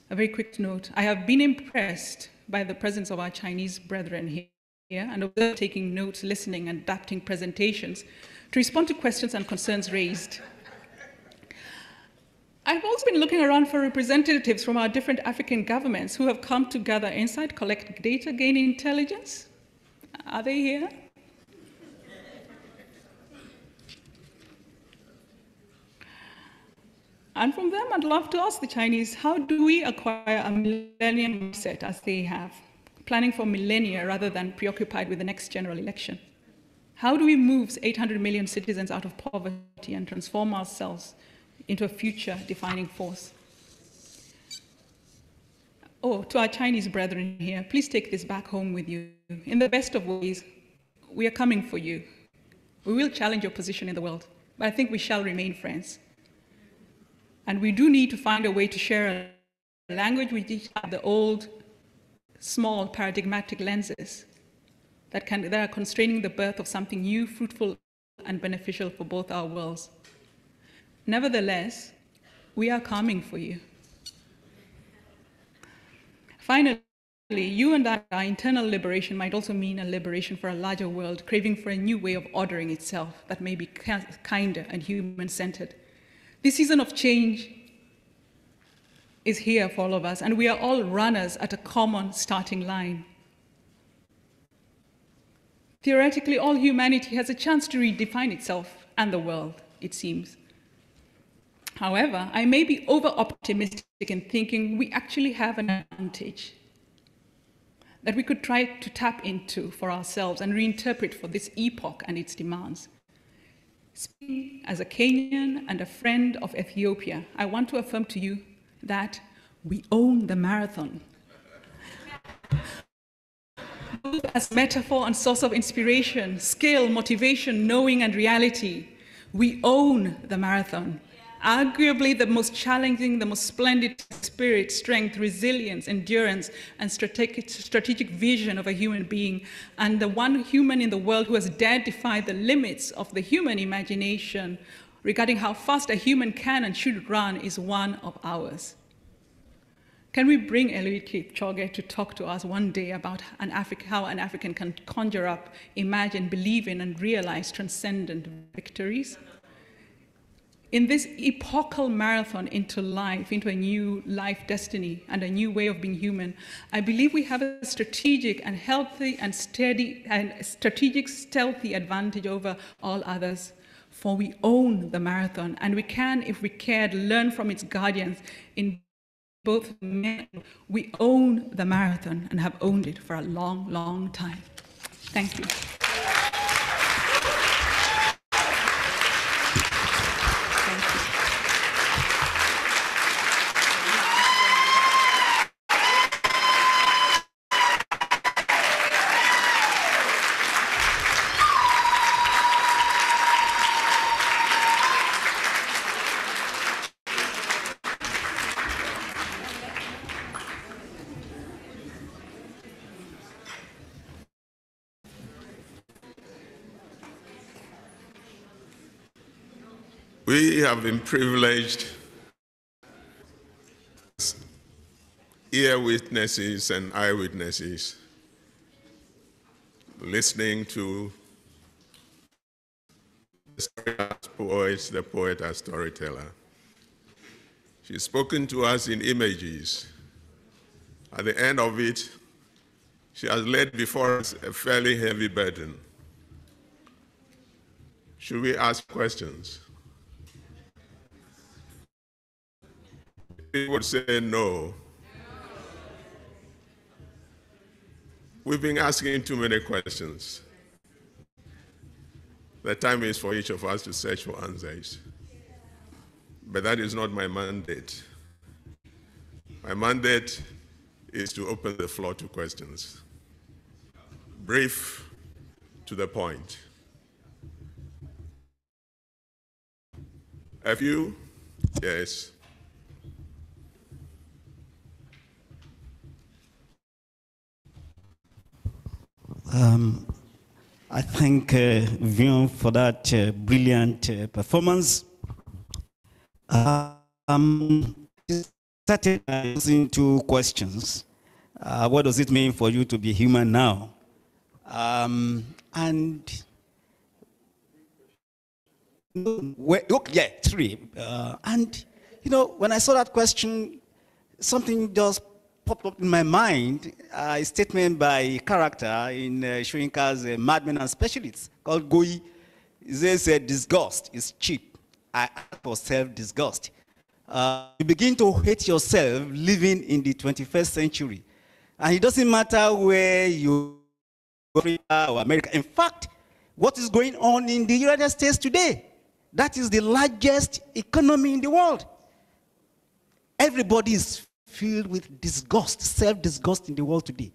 A very quick note. I have been impressed by the presence of our Chinese brethren here and observed taking notes, listening, and adapting presentations to respond to questions and concerns raised. I've also been looking around for representatives from our different African governments who have come to gather insight, collect data, gain intelligence. Are they here? And from them, I'd love to ask the Chinese, how do we acquire a millennium mindset as they have, planning for millennia rather than preoccupied with the next general election? How do we move 800 million citizens out of poverty and transform ourselves into a future-defining force? Oh, to our Chinese brethren here, please take this back home with you. In the best of ways, we are coming for you. We will challenge your position in the world, but I think we shall remain friends. And we do need to find a way to share a language with each other, the old, small, paradigmatic lenses that are constraining the birth of something new, fruitful, and beneficial for both our worlds. Nevertheless, we are coming for you. Finally, you and I, our internal liberation might also mean a liberation for a larger world, craving for a new way of ordering itself that may be kinder and human-centered. This season of change is here for all of us, and we are all runners at a common starting line. Theoretically, all humanity has a chance to redefine itself and the world, it seems. However, I may be over-optimistic in thinking we actually have an advantage that we could try to tap into for ourselves and reinterpret for this epoch and its demands. Speaking as a Kenyan and a friend of Ethiopia, I want to affirm to you that we own the marathon. Both as metaphor and source of inspiration, skill, motivation, knowing, and reality, we own the marathon. Arguably the most challenging, the most splendid spirit, strength, resilience, endurance, and strategic vision of a human being, and the one human in the world who has dared defy the limits of the human imagination regarding how fast a human can and should run is one of ours. Can we bring Eliud Kipchoge to talk to us one day about how an African can conjure up, imagine, believe in, and realize transcendent victories? In this epochal marathon into life, into a new life destiny and a new way of being human, I believe we have a strategic and healthy and steady and strategic stealthy advantage over all others. For we own the marathon, and we can, if we cared, learn from its guardians in both men. We own the marathon and have owned it for a long, long time. Thank you. We have been privileged as ear witnesses and eyewitnesses, listening to the story as poet, the poet as storyteller. She's spoken to us in images. At the end of it, she has laid before us a fairly heavy burden. Should we ask questions? He would say no. We've been asking too many questions. The time is for each of us to search for answers. But that is not my mandate. My mandate is to open the floor to questions. Brief, to the point. A few? Yes. I thank Yvonne for that brilliant performance. Started using two questions. What does it mean for you to be human now? Three. And you know, when I saw that question, something just popped up in my mind, a statement by a character in Shoyinka's Madmen and Specialists called Goyi. He says, disgust is cheap. I act for self-disgust. You begin to hate yourself living in the 21st century. And it doesn't matter where you are or America. In fact, what is going on in the United States today, that is the largest economy in the world. Everybody is filled with disgust, self-disgust in the world today.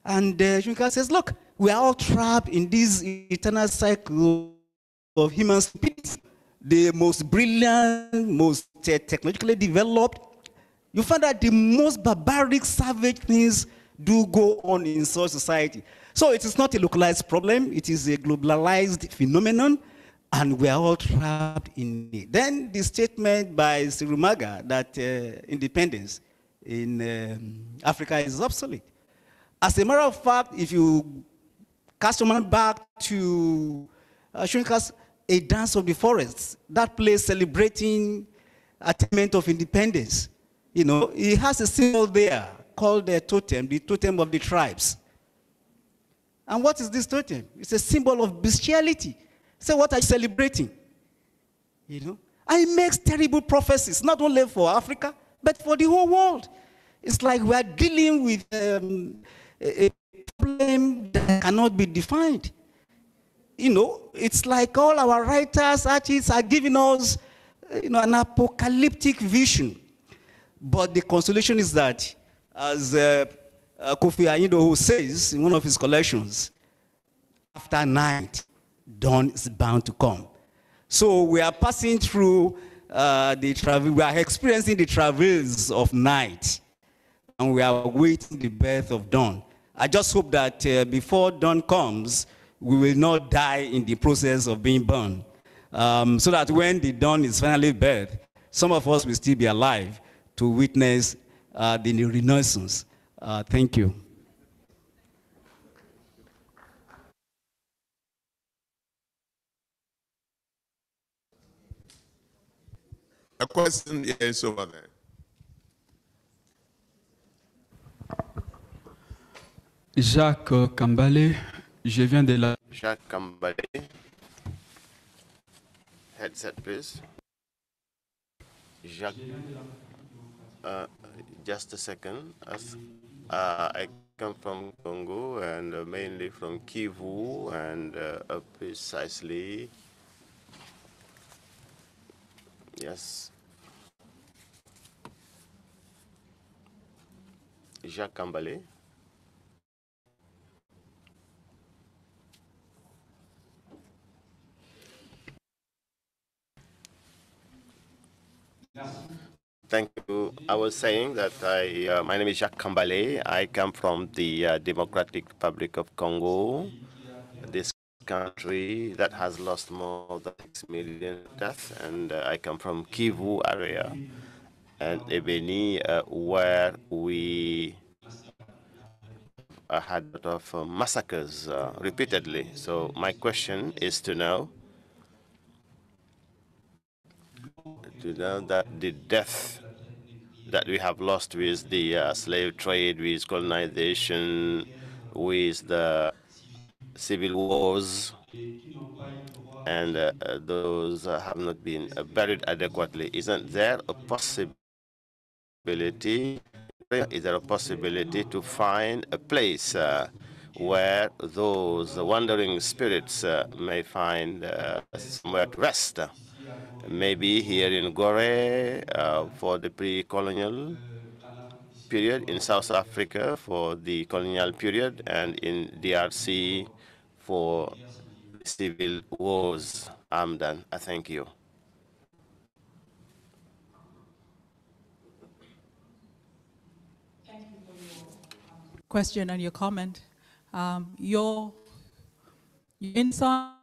And Shoyinka says, look, we are all trapped in this eternal cycle of human stupidity. The most brilliant, most technologically developed, you find that the most barbaric, savage things do go on in such society. So it is not a localized problem, it is a globalized phenomenon, and we are all trapped in it. Then the statement by Sirumaga that independence in Africa is obsolete. As a matter of fact, if you cast your mind back to Shoyinka's A Dance of the Forests, that play celebrating attainment of independence, you know, it has a symbol there called the totem of the tribes. And what is this totem? It's a symbol of bestiality. So what are you celebrating? You know, and it makes terrible prophecies, not only for Africa, but for the whole world. It's like we are dealing with a problem that cannot be defined. You know, it's like all our writers, artists are giving us, you know, an apocalyptic vision. But the consolation is that, as Kofi Anyindo says in one of his collections, after night, dawn is bound to come. So we are passing through we are experiencing the travails of night, and we are waiting the birth of dawn. I just hope that before dawn comes, we will not die in the process of being born, so that when the dawn is finally birthed, some of us will still be alive to witness the Renaissance. Thank you. A question, yes, over there. Jacques Kambale, je viens de la... Jacques Kambale. Headset, please. Jacques, just a second. I come from Congo and mainly from Kivu and precisely, yes. Jacques Kambale. Thank you. I was saying that my name is Jacques Kambale. I come from the Democratic Republic of Congo, this country that has lost more than 6 million deaths, and I come from Kivu area and Ebeni, where we had a lot of massacres repeatedly. So my question is to know that the death that we have lost with the slave trade, with colonization, with the civil wars, and those have not been buried adequately. Isn't there a possibility? Is there a possibility to find a place where those wandering spirits may find somewhere to rest? Maybe here in Gore for the pre-colonial period, in South Africa for the colonial period, and in DRC for civil wars. I'm done. I thank you. Thank you for your question and your comment. Your insight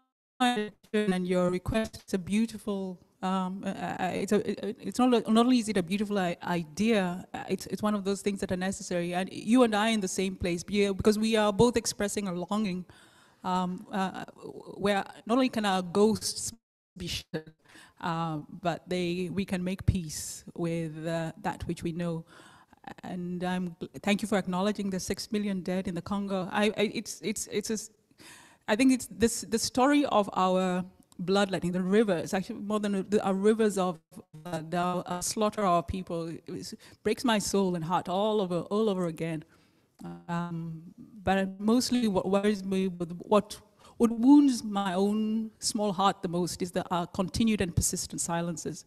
and your request is a beautiful. It's not only is it a beautiful idea. It's one of those things that are necessary. And you and I in the same place, because we are both expressing a longing, where not only can our ghosts be shed, but we can make peace with that which we know. And thank you for acknowledging the 6 million dead in the Congo. I think it's the story of our bloodletting, the rivers, actually more than our rivers of the slaughter of our people. It breaks my soul and heart all over again. But mostly what worries me, what wounds my own small heart the most is the continued and persistent silences.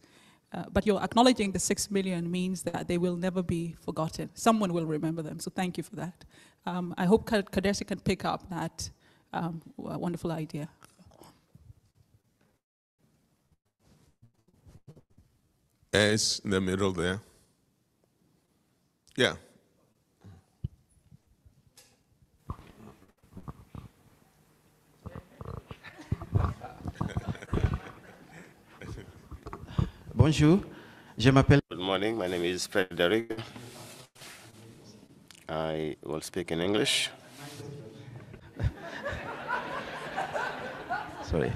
But you're acknowledging the 6 million means that they will never be forgotten. Someone will remember them, so thank you for that. I hope Kadesi can pick up that wonderful idea. Yes, in the middle there. Yeah. Bonjour, je m'appelle. Good morning, my name is Frederick. I will speak in English. Sorry.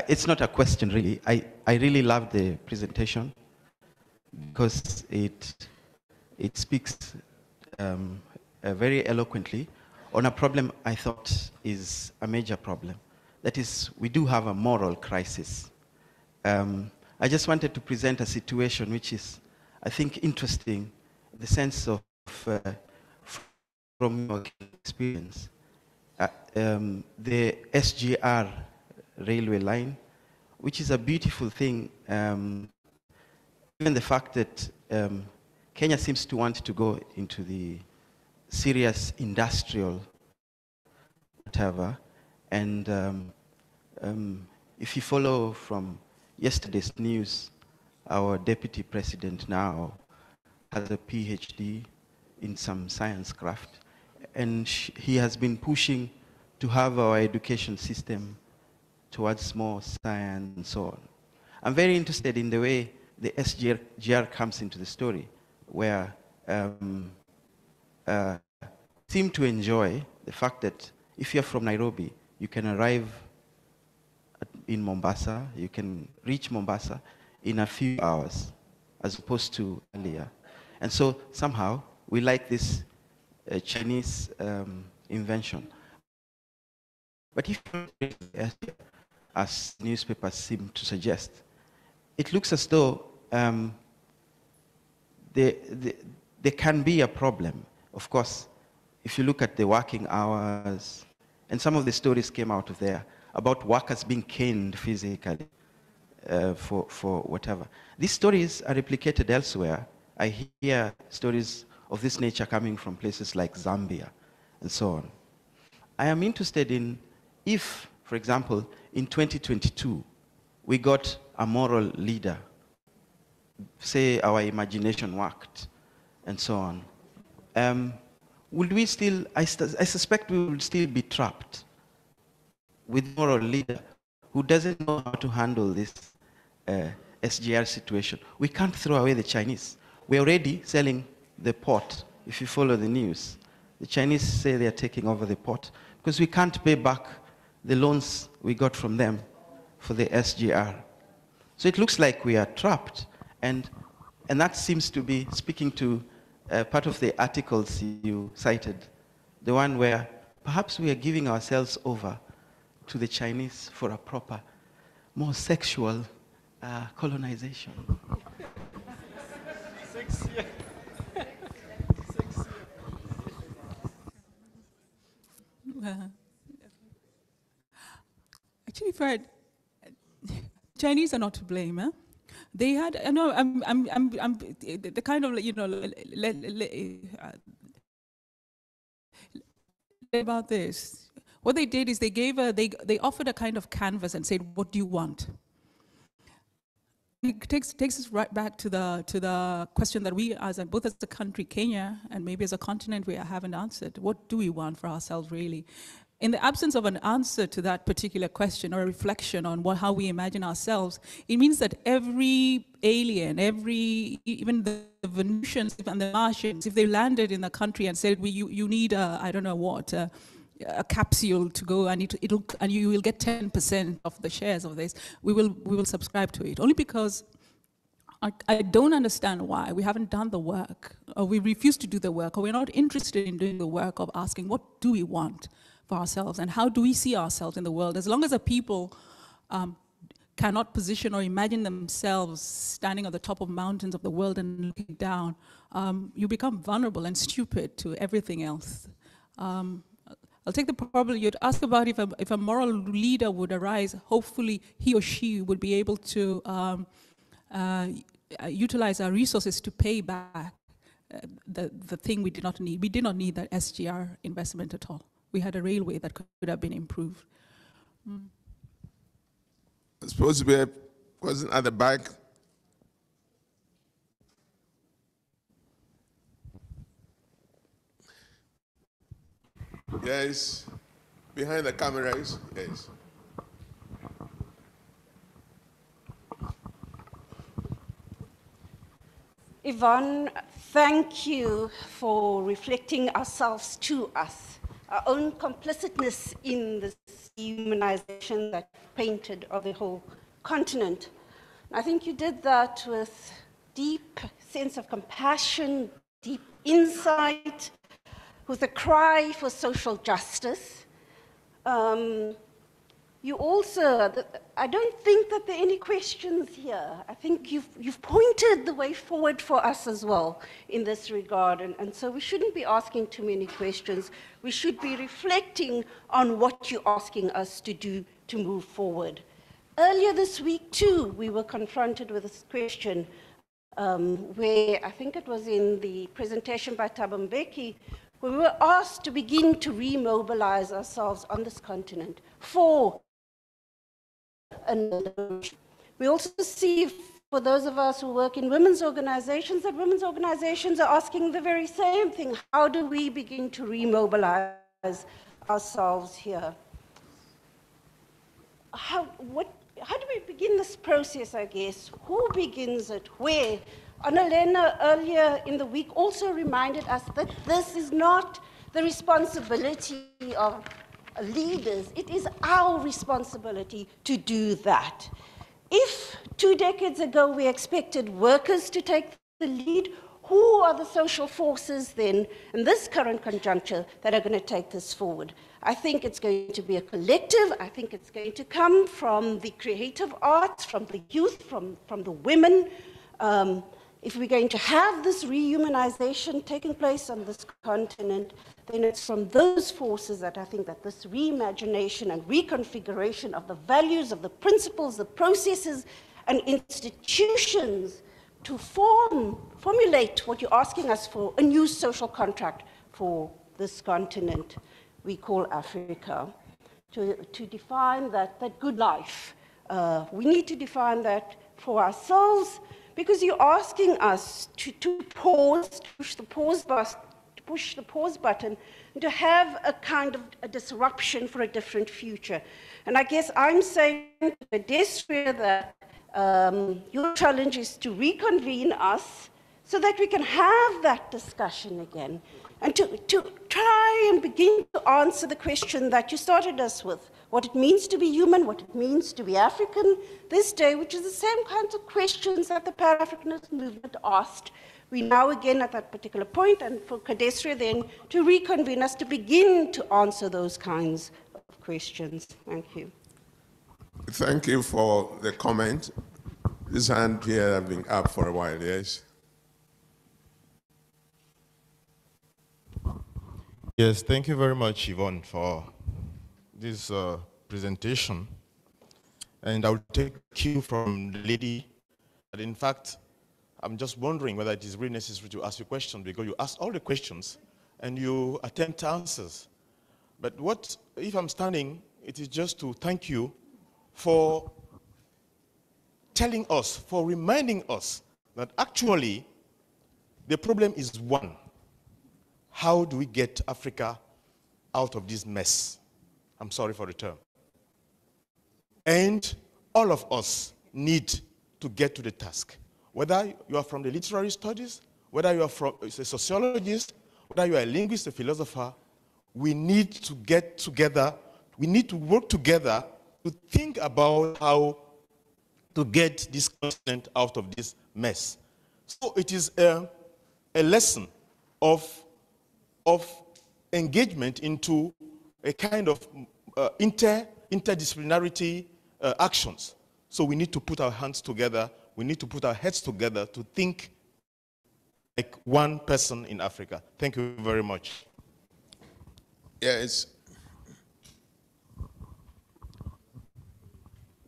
It's not a question, really. I really love the presentation because it speaks very eloquently on a problem I thought is a major problem. That is, we do have a moral crisis. I just wanted to present a situation which is, I think, interesting in the sense of, from your experience. The SGR railway line, which is a beautiful thing, given the fact that Kenya seems to want to go into the serious industrial whatever, and if you follow from yesterday's news, our deputy president now has a PhD in some science craft, and he has been pushing to have our education system towards more science and so on. I'm very interested in the way the SGR comes into the story, where seem to enjoy the fact that if you're from Nairobi, you can arrive in Mombasa, you can reach Mombasa in a few hours, as opposed to earlier. And so somehow we like this Chinese invention. But if, as newspapers seem to suggest, it looks as though there can be a problem. Of course, if you look at the working hours, and some of the stories came out of there about workers being caned physically for whatever. These stories are replicated elsewhere. I hear stories of this nature coming from places like Zambia and so on. I am interested in if, for example, in 2022, we got a moral leader, say our imagination worked, and so on, would we still, I suspect we will still be trapped with a moral leader who doesn't know how to handle this SGR situation. We can't throw away the Chinese. We're already selling the port, if you follow the news. The Chinese say they're taking over the port because we can't pay back the loans we got from them for the SGR. So it looks like we are trapped, and that seems to be speaking to part of the articles you cited, the one where perhaps we are giving ourselves over to the Chinese for a proper, more sexual colonization. Actually, Fred, Chinese are not to blame. Eh? They had, no, I'm the kind of, you know, about this. What they did is they gave they offered a kind of canvas and said, "What do you want?" It takes us right back to the question that we, both as a country, Kenya, and maybe as a continent, we haven't answered. What do we want for ourselves, really? In the absence of an answer to that particular question or a reflection on how we imagine ourselves, it means that every alien, even the Venusians and the Martians, if they landed in the country and said, you need I don't know what, a capsule to go and you will get 10% of the shares of this, we will subscribe to it. Only because I don't understand why we haven't done the work, or we refuse to do the work, or we're not interested in doing the work of asking, what do we want for ourselves, and how do we see ourselves in the world? As long as a people cannot position or imagine themselves standing on the top of mountains of the world and looking down, you become vulnerable and stupid to everything else. I'll take the problem. You'd ask about if a moral leader would arise. Hopefully, he or she would be able to utilize our resources to pay back the thing we did not need. We did not need that SGR investment at all. We had a railway that could have been improved. It's supposed to be a question at the back. Yes, behind the cameras, yes. Yvonne, thank you for reflecting ourselves to us, our own complicitness in this dehumanization that painted of the whole continent. I think you did that with deep sense of compassion, deep insight, with a cry for social justice. You also, I don't think that there are any questions here. I think you've pointed the way forward for us as well in this regard, and so we shouldn't be asking too many questions. We should be reflecting on what you're asking us to do to move forward. Earlier this week, too, we were confronted with this question where I think it was in the presentation by Thabo Mbeki, where we were asked to begin to remobilize ourselves on this continent for another. We also see, for those of us who work in women's organizations, that women's organizations are asking the very same thing. How do we begin to remobilize ourselves here? how do we begin this process, I guess? Who begins it? Where? Annalena earlier in the week also reminded us that this is not the responsibility of leaders. It is our responsibility to do that. If 2 decades ago we expected workers to take the lead, who are the social forces then in this current conjuncture that are going to take this forward? I think it's going to be a collective. I think it's going to come from the creative arts, from the youth, from the women. If we're going to have this rehumanization taking place on this continent, then it's from those forces that I think that this reimagination and reconfiguration of the values, of the principles, the processes, and institutions to formulate what you're asking us for, a new social contract for this continent we call Africa, to define that good life. We need to define that for ourselves, because you're asking us to pause, to push the pause button, and to have a kind of a disruption for a different future. And I guess I'm saying to Adhiambo that your challenge is to reconvene us so that we can have that discussion again, and to try and begin to answer the question that you started us with, what it means to be human, what it means to be African this day, which is the same kinds of questions that the Pan-Africanist movement asked. We now again at that particular point, and for Adhiambo then to reconvene us to begin to answer those kinds of questions. Thank you. Thank you for the comment. This hand here has been up for a while, yes? Yes, thank you very much, Yvonne, for this presentation. And I will take cue from the lady. But in fact, I'm just wondering whether it is really necessary to ask you questions, because you ask all the questions and you attempt answers. But what, if I'm standing, it is just to thank you for telling us, for reminding us that actually the problem is one. How do we get Africa out of this mess? I'm sorry for the term. And all of us need to get to the task. Whether you are from the literary studies, whether you are from a sociologist, whether you are a linguist, a philosopher, we need to get together, we need to work together to think about how to get this continent out of this mess. So it is a lesson of engagement into a kind of interdisciplinarity actions. So we need to put our hands together, we need to put our heads together to think like one person in Africa. Thank you very much. Yes.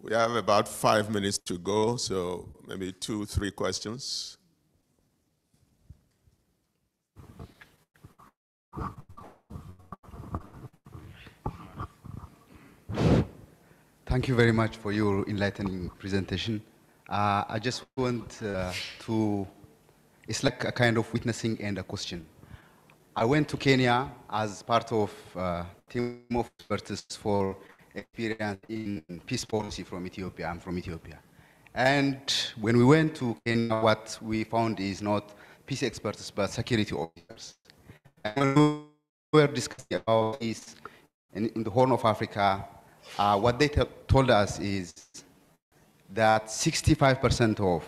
We have about 5 minutes to go, so maybe 2, 3 questions. Thank you very much for your enlightening presentation. I just want it's like a kind of witnessing and a question. I went to Kenya as part of a team of experts for experience in peace policy from Ethiopia. I'm from Ethiopia. And when we went to Kenya, what we found is not peace experts, but security officers. And when we were discussing about this in the Horn of Africa, what they told us is that 65% of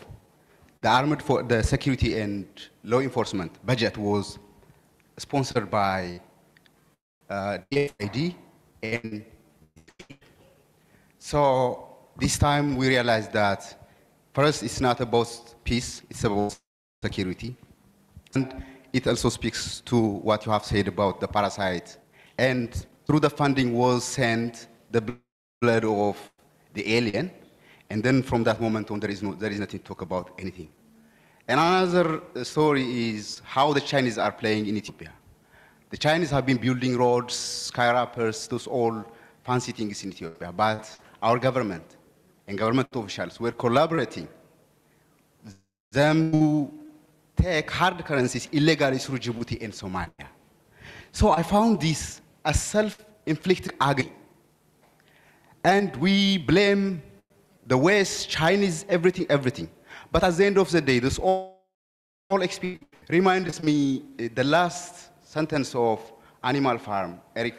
the security and law enforcement budget was sponsored by DFID. And so this time we realized that first, it's not about peace, it's about security. And it also speaks to what you have said about the parasite. And through the funding was sent the blood of the alien, and then from that moment on, there is nothing to talk about anything. And another story is how the Chinese are playing in Ethiopia. The Chinese have been building roads, skyscrapers, those all fancy things in Ethiopia, but our government and government officials were collaborating them to take hard currencies illegally through Djibouti and Somalia. So I found this a self-inflicted agony. And we blame the West, Chinese, everything, everything. But at the end of the day, this all experience reminds me the last sentence of Animal Farm, Eric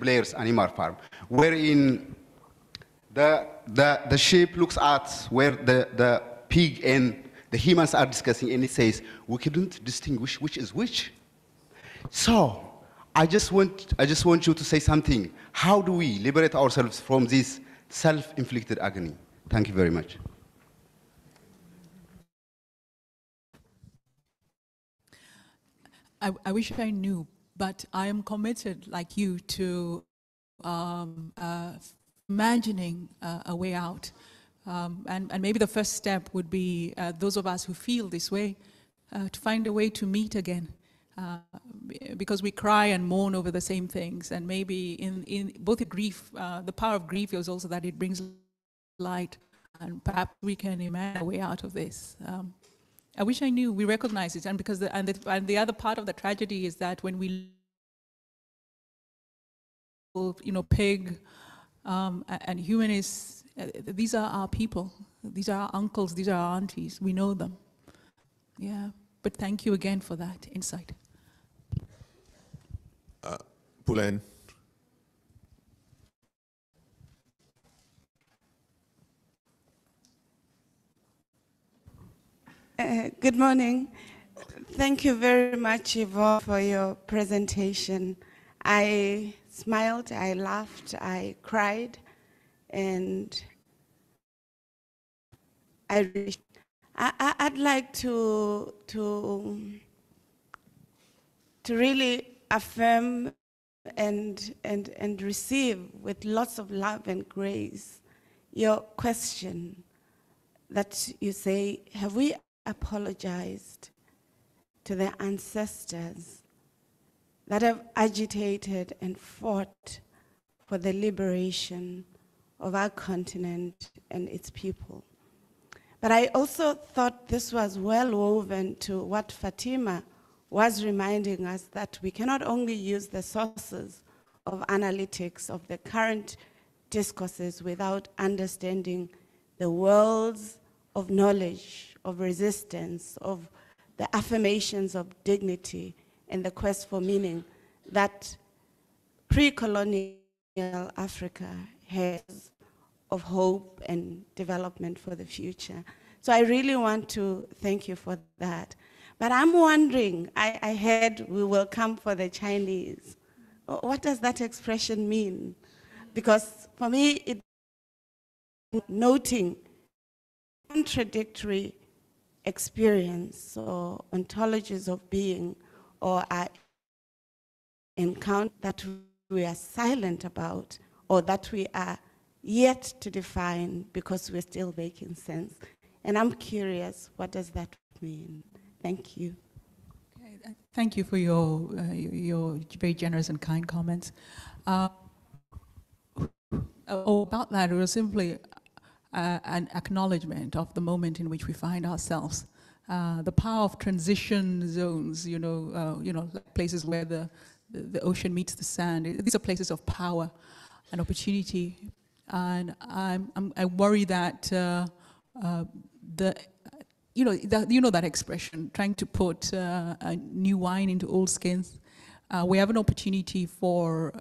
Blair's Animal Farm, wherein the sheep looks at where the pig and the humans are discussing, and it says, we couldn't distinguish which is which. So I just want you to say something. How do we liberate ourselves from this self-inflicted agony? Thank you very much. I wish I knew, but I am committed, like you, to imagining a way out. And maybe the first step would be those of us who feel this way, to find a way to meet again. Because we cry and mourn over the same things, and maybe in both grief, the power of grief is also that it brings light, and perhaps we can imagine a way out of this. I wish I knew. We recognize it, and because the other part of the tragedy is that when we, pig and humanists, these are our people. These are our uncles. These are our aunties. We know them. Yeah. But thank you again for that insight. Pulen. Good morning. Thank you very much, Yvonne, for your presentation. I smiled, I laughed, I cried, and I'd like to really affirm and receive with lots of love and grace your question that you say, have we apologized to the ancestors that have agitated and fought for the liberation of our continent and its people? But I also thought this was well woven to what Fatima was reminding us, that we cannot only use the sources of analytics of the current discourses without understanding the worlds of knowledge, of resistance, of the affirmations of dignity and the quest for meaning that pre-colonial Africa has of hope and development for the future. So I really want to thank you for that. But I'm wondering, I heard we will come for the Chinese. What does that expression mean? Because for me, it's noting contradictory experience or ontologies of being or encounter that we are silent about or that we are yet to define because we're still making sense. And I'm curious, what does that mean? Thank you. Okay, thank you for your very generous and kind comments. About that, it was simply an acknowledgement of the moment in which we find ourselves. The power of transition zones, like places where the ocean meets the sand. These are places of power and opportunity. And I worry that that expression, trying to put a new wine into old skins. We have an opportunity for,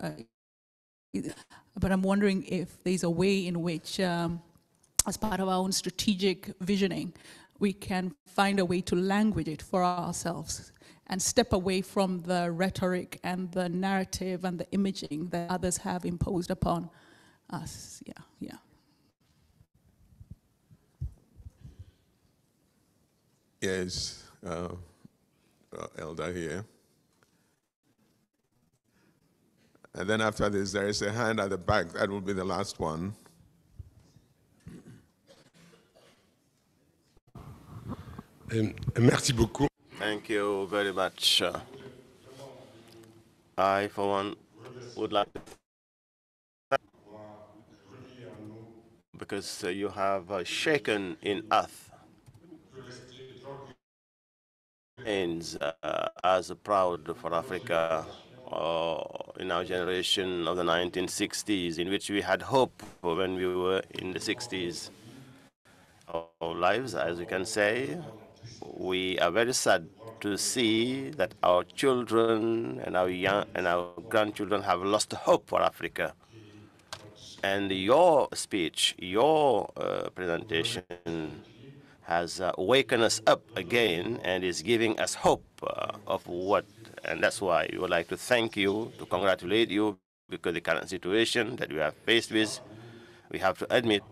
but I'm wondering if there's a way in which, as part of our own strategic visioning, we can find a way to language it for ourselves and step away from the rhetoric and the narrative and the imaging that others have imposed upon us. Yeah. Yes, elder here. And then after this, there is a hand at the back. That will be the last one. Merci beaucoup. Thank you very much. I, for one, would like to because you have shaken in us as proud for Africa in our generation of the 1960s, in which we had hope when we were in the 60s. lives, as we can say. We are very sad to see that our children and our grandchildren have lost hope for Africa. And your speech, your presentation has wakened us up again and is giving us hope of what, and that's why we would like to thank you, to congratulate you, because the current situation that we are faced with, we have to admit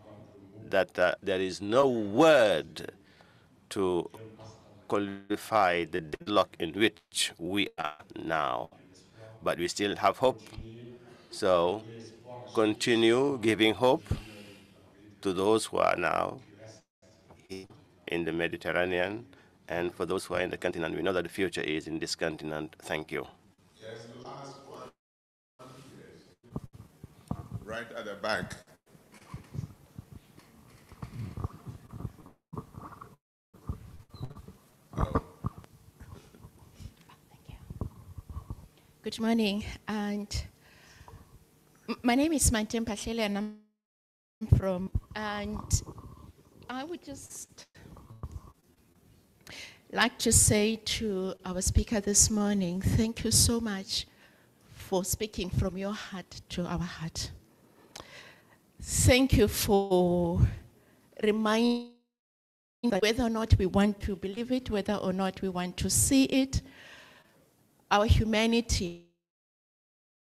that there is no word to qualify the deadlock in which we are now. But we still have hope. So continue giving hope to those who are now in the Mediterranean, and for those who are in the continent. We know that the future is in this continent. Thank you. Yes, the last one. Right at the back. Good morning, and my name is Mantem Pashele, and I'm from, and I would just like to say to our speaker this morning, thank you so much for speaking from your heart to our heart. Thank you for reminding that whether or not we want to believe it, whether or not we want to see it, our humanity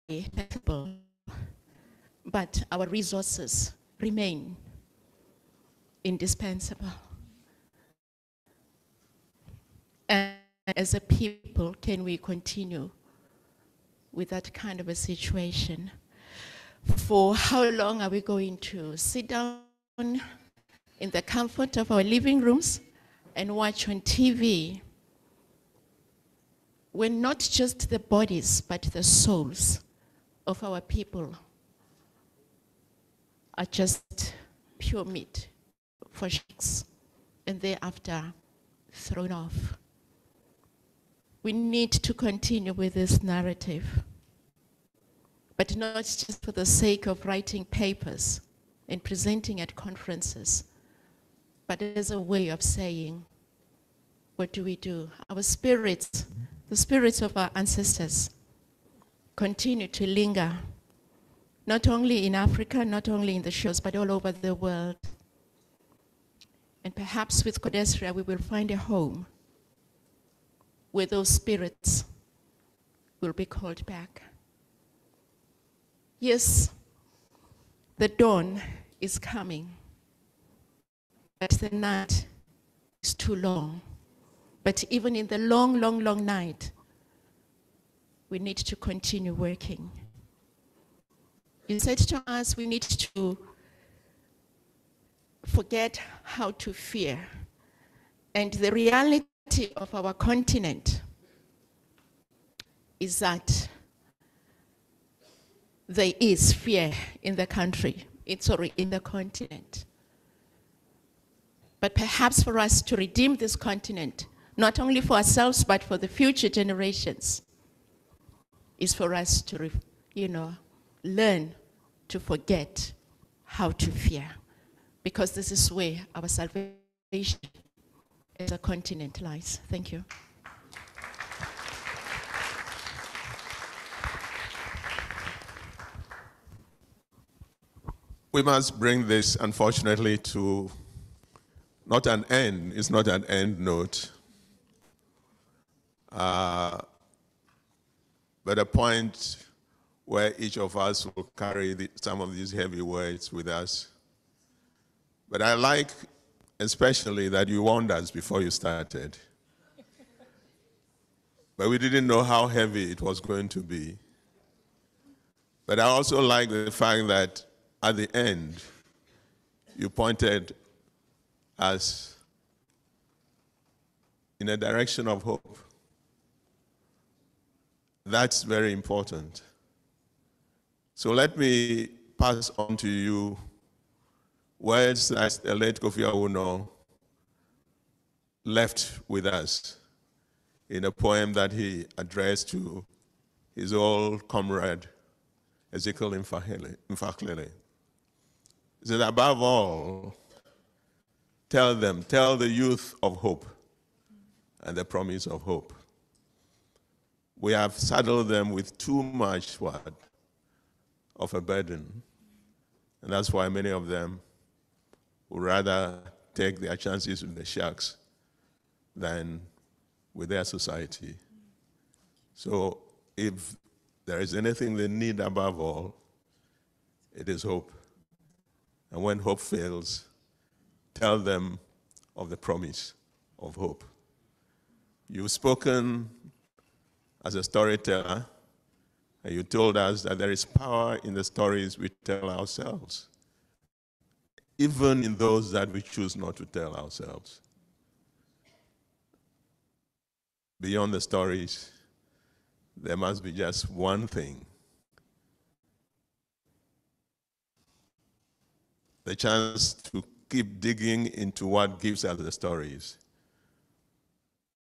is possible, but our resources remain indispensable. And as a people, can we continue with that kind of a situation? For how long are we going to sit down in the comfort of our living rooms and watch on TV when not just the bodies, but the souls of our people are just pure meat for sharks and thereafter thrown off? We need to continue with this narrative, but not just for the sake of writing papers and presenting at conferences, but as a way of saying, what do we do? Our spirits, the spirits of our ancestors, continue to linger, not only in Africa, not only in the shores, but all over the world. And perhaps with Codesria, we will find a home where those spirits will be called back. Yes, the dawn is coming, but the night is too long. But even in the long, long, long night, we need to continue working. You said to us we need to forget how to fear. And the reality of our continent is that there is fear in the country, in the continent. But perhaps for us to redeem this continent, not only for ourselves, but for the future generations, is for us to, learn to forget how to fear. Because this is where our salvation as a continent lies. Thank you. We must bring this, unfortunately, to not an end. It's not an end note, but a point where each of us will carry some of these heavy words with us. But I like especially that you warned us before you started. But we didn't know how heavy it was going to be. But I also like the fact that at the end, you pointed us in a direction of hope. That's very important. So let me pass on to you words that the late Kofi Owuor left with us in a poem that he addressed to his old comrade, Ezekiel Mfaklele. He said, above all, tell the youth of hope and the promise of hope. We have saddled them with too much of a burden. And that's why many of them would rather take their chances with the sharks than with their society. So if there is anything they need above all, it is hope. And when hope fails, tell them of the promise of hope. You've spoken as a storyteller, and you told us that there is power in the stories we tell ourselves, even in those that we choose not to tell ourselves. Beyond the stories, there must be just one thing: the chance to keep digging into what gives us the stories,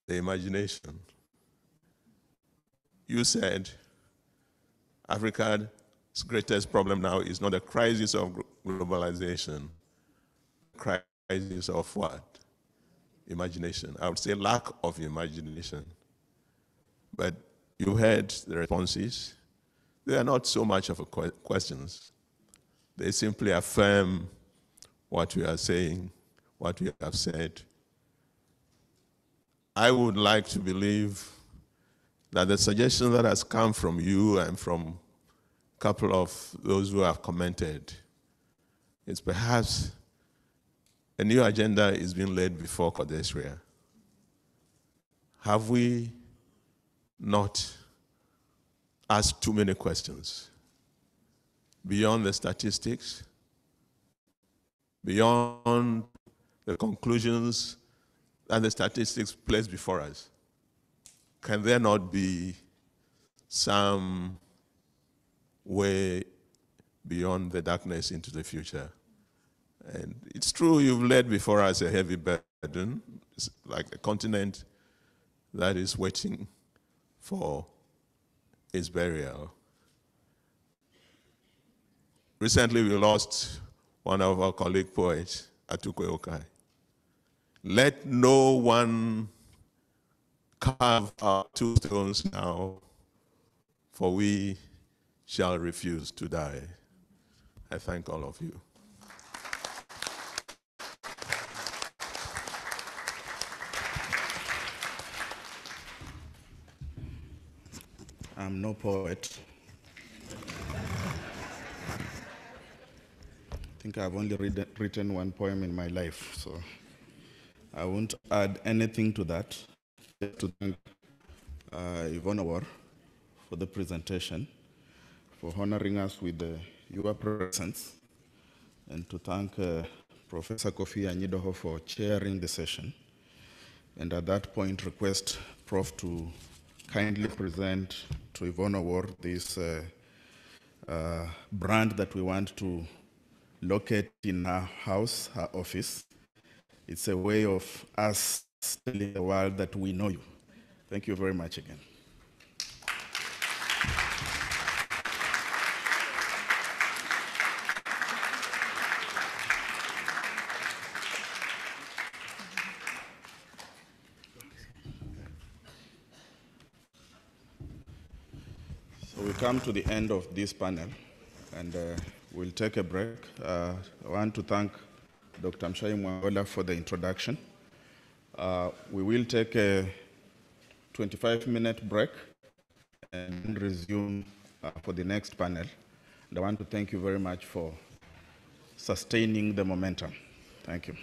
the imagination. You said Africa's greatest problem now is not a crisis of globalization, crisis of what? Imagination. I would say lack of imagination. But you heard the responses. They are not so much of a questions. They simply affirm what we are saying, what we have said. I would like to believe that the suggestion that has come from you and from a couple of those who have commented is perhaps a new agenda is being laid before Codesria. Have we not asked too many questions beyond the statistics, beyond the conclusions that the statistics place before us? Can there not be some way beyond the darkness into the future? And it's true, you've laid before us a heavy burden. It's like a continent that is waiting for its burial. Recently, we lost one of our colleague poets, Atukwe Okai. Let no one carve our 2 stones now, for we shall refuse to die. I thank all of you. I'm no poet. I think I've only written one poem in my life, so I won't add anything to that. Just to thank Yvonne Owuor for the presentation, for honoring us with your presence, and to thank Professor Kofi Anyidoho for chairing the session. And at that point, request Prof to kindly present to Yvonne Owuor this brand that we want to locate in her house, her office. It's a way of us telling the world that we know you. Thank you very much again. So we come to the end of this panel, and we'll take a break. I want to thank Dr. Mshai Mwangola for the introduction. We will take a 25-minute break and resume for the next panel. And I want to thank you very much for sustaining the momentum. Thank you.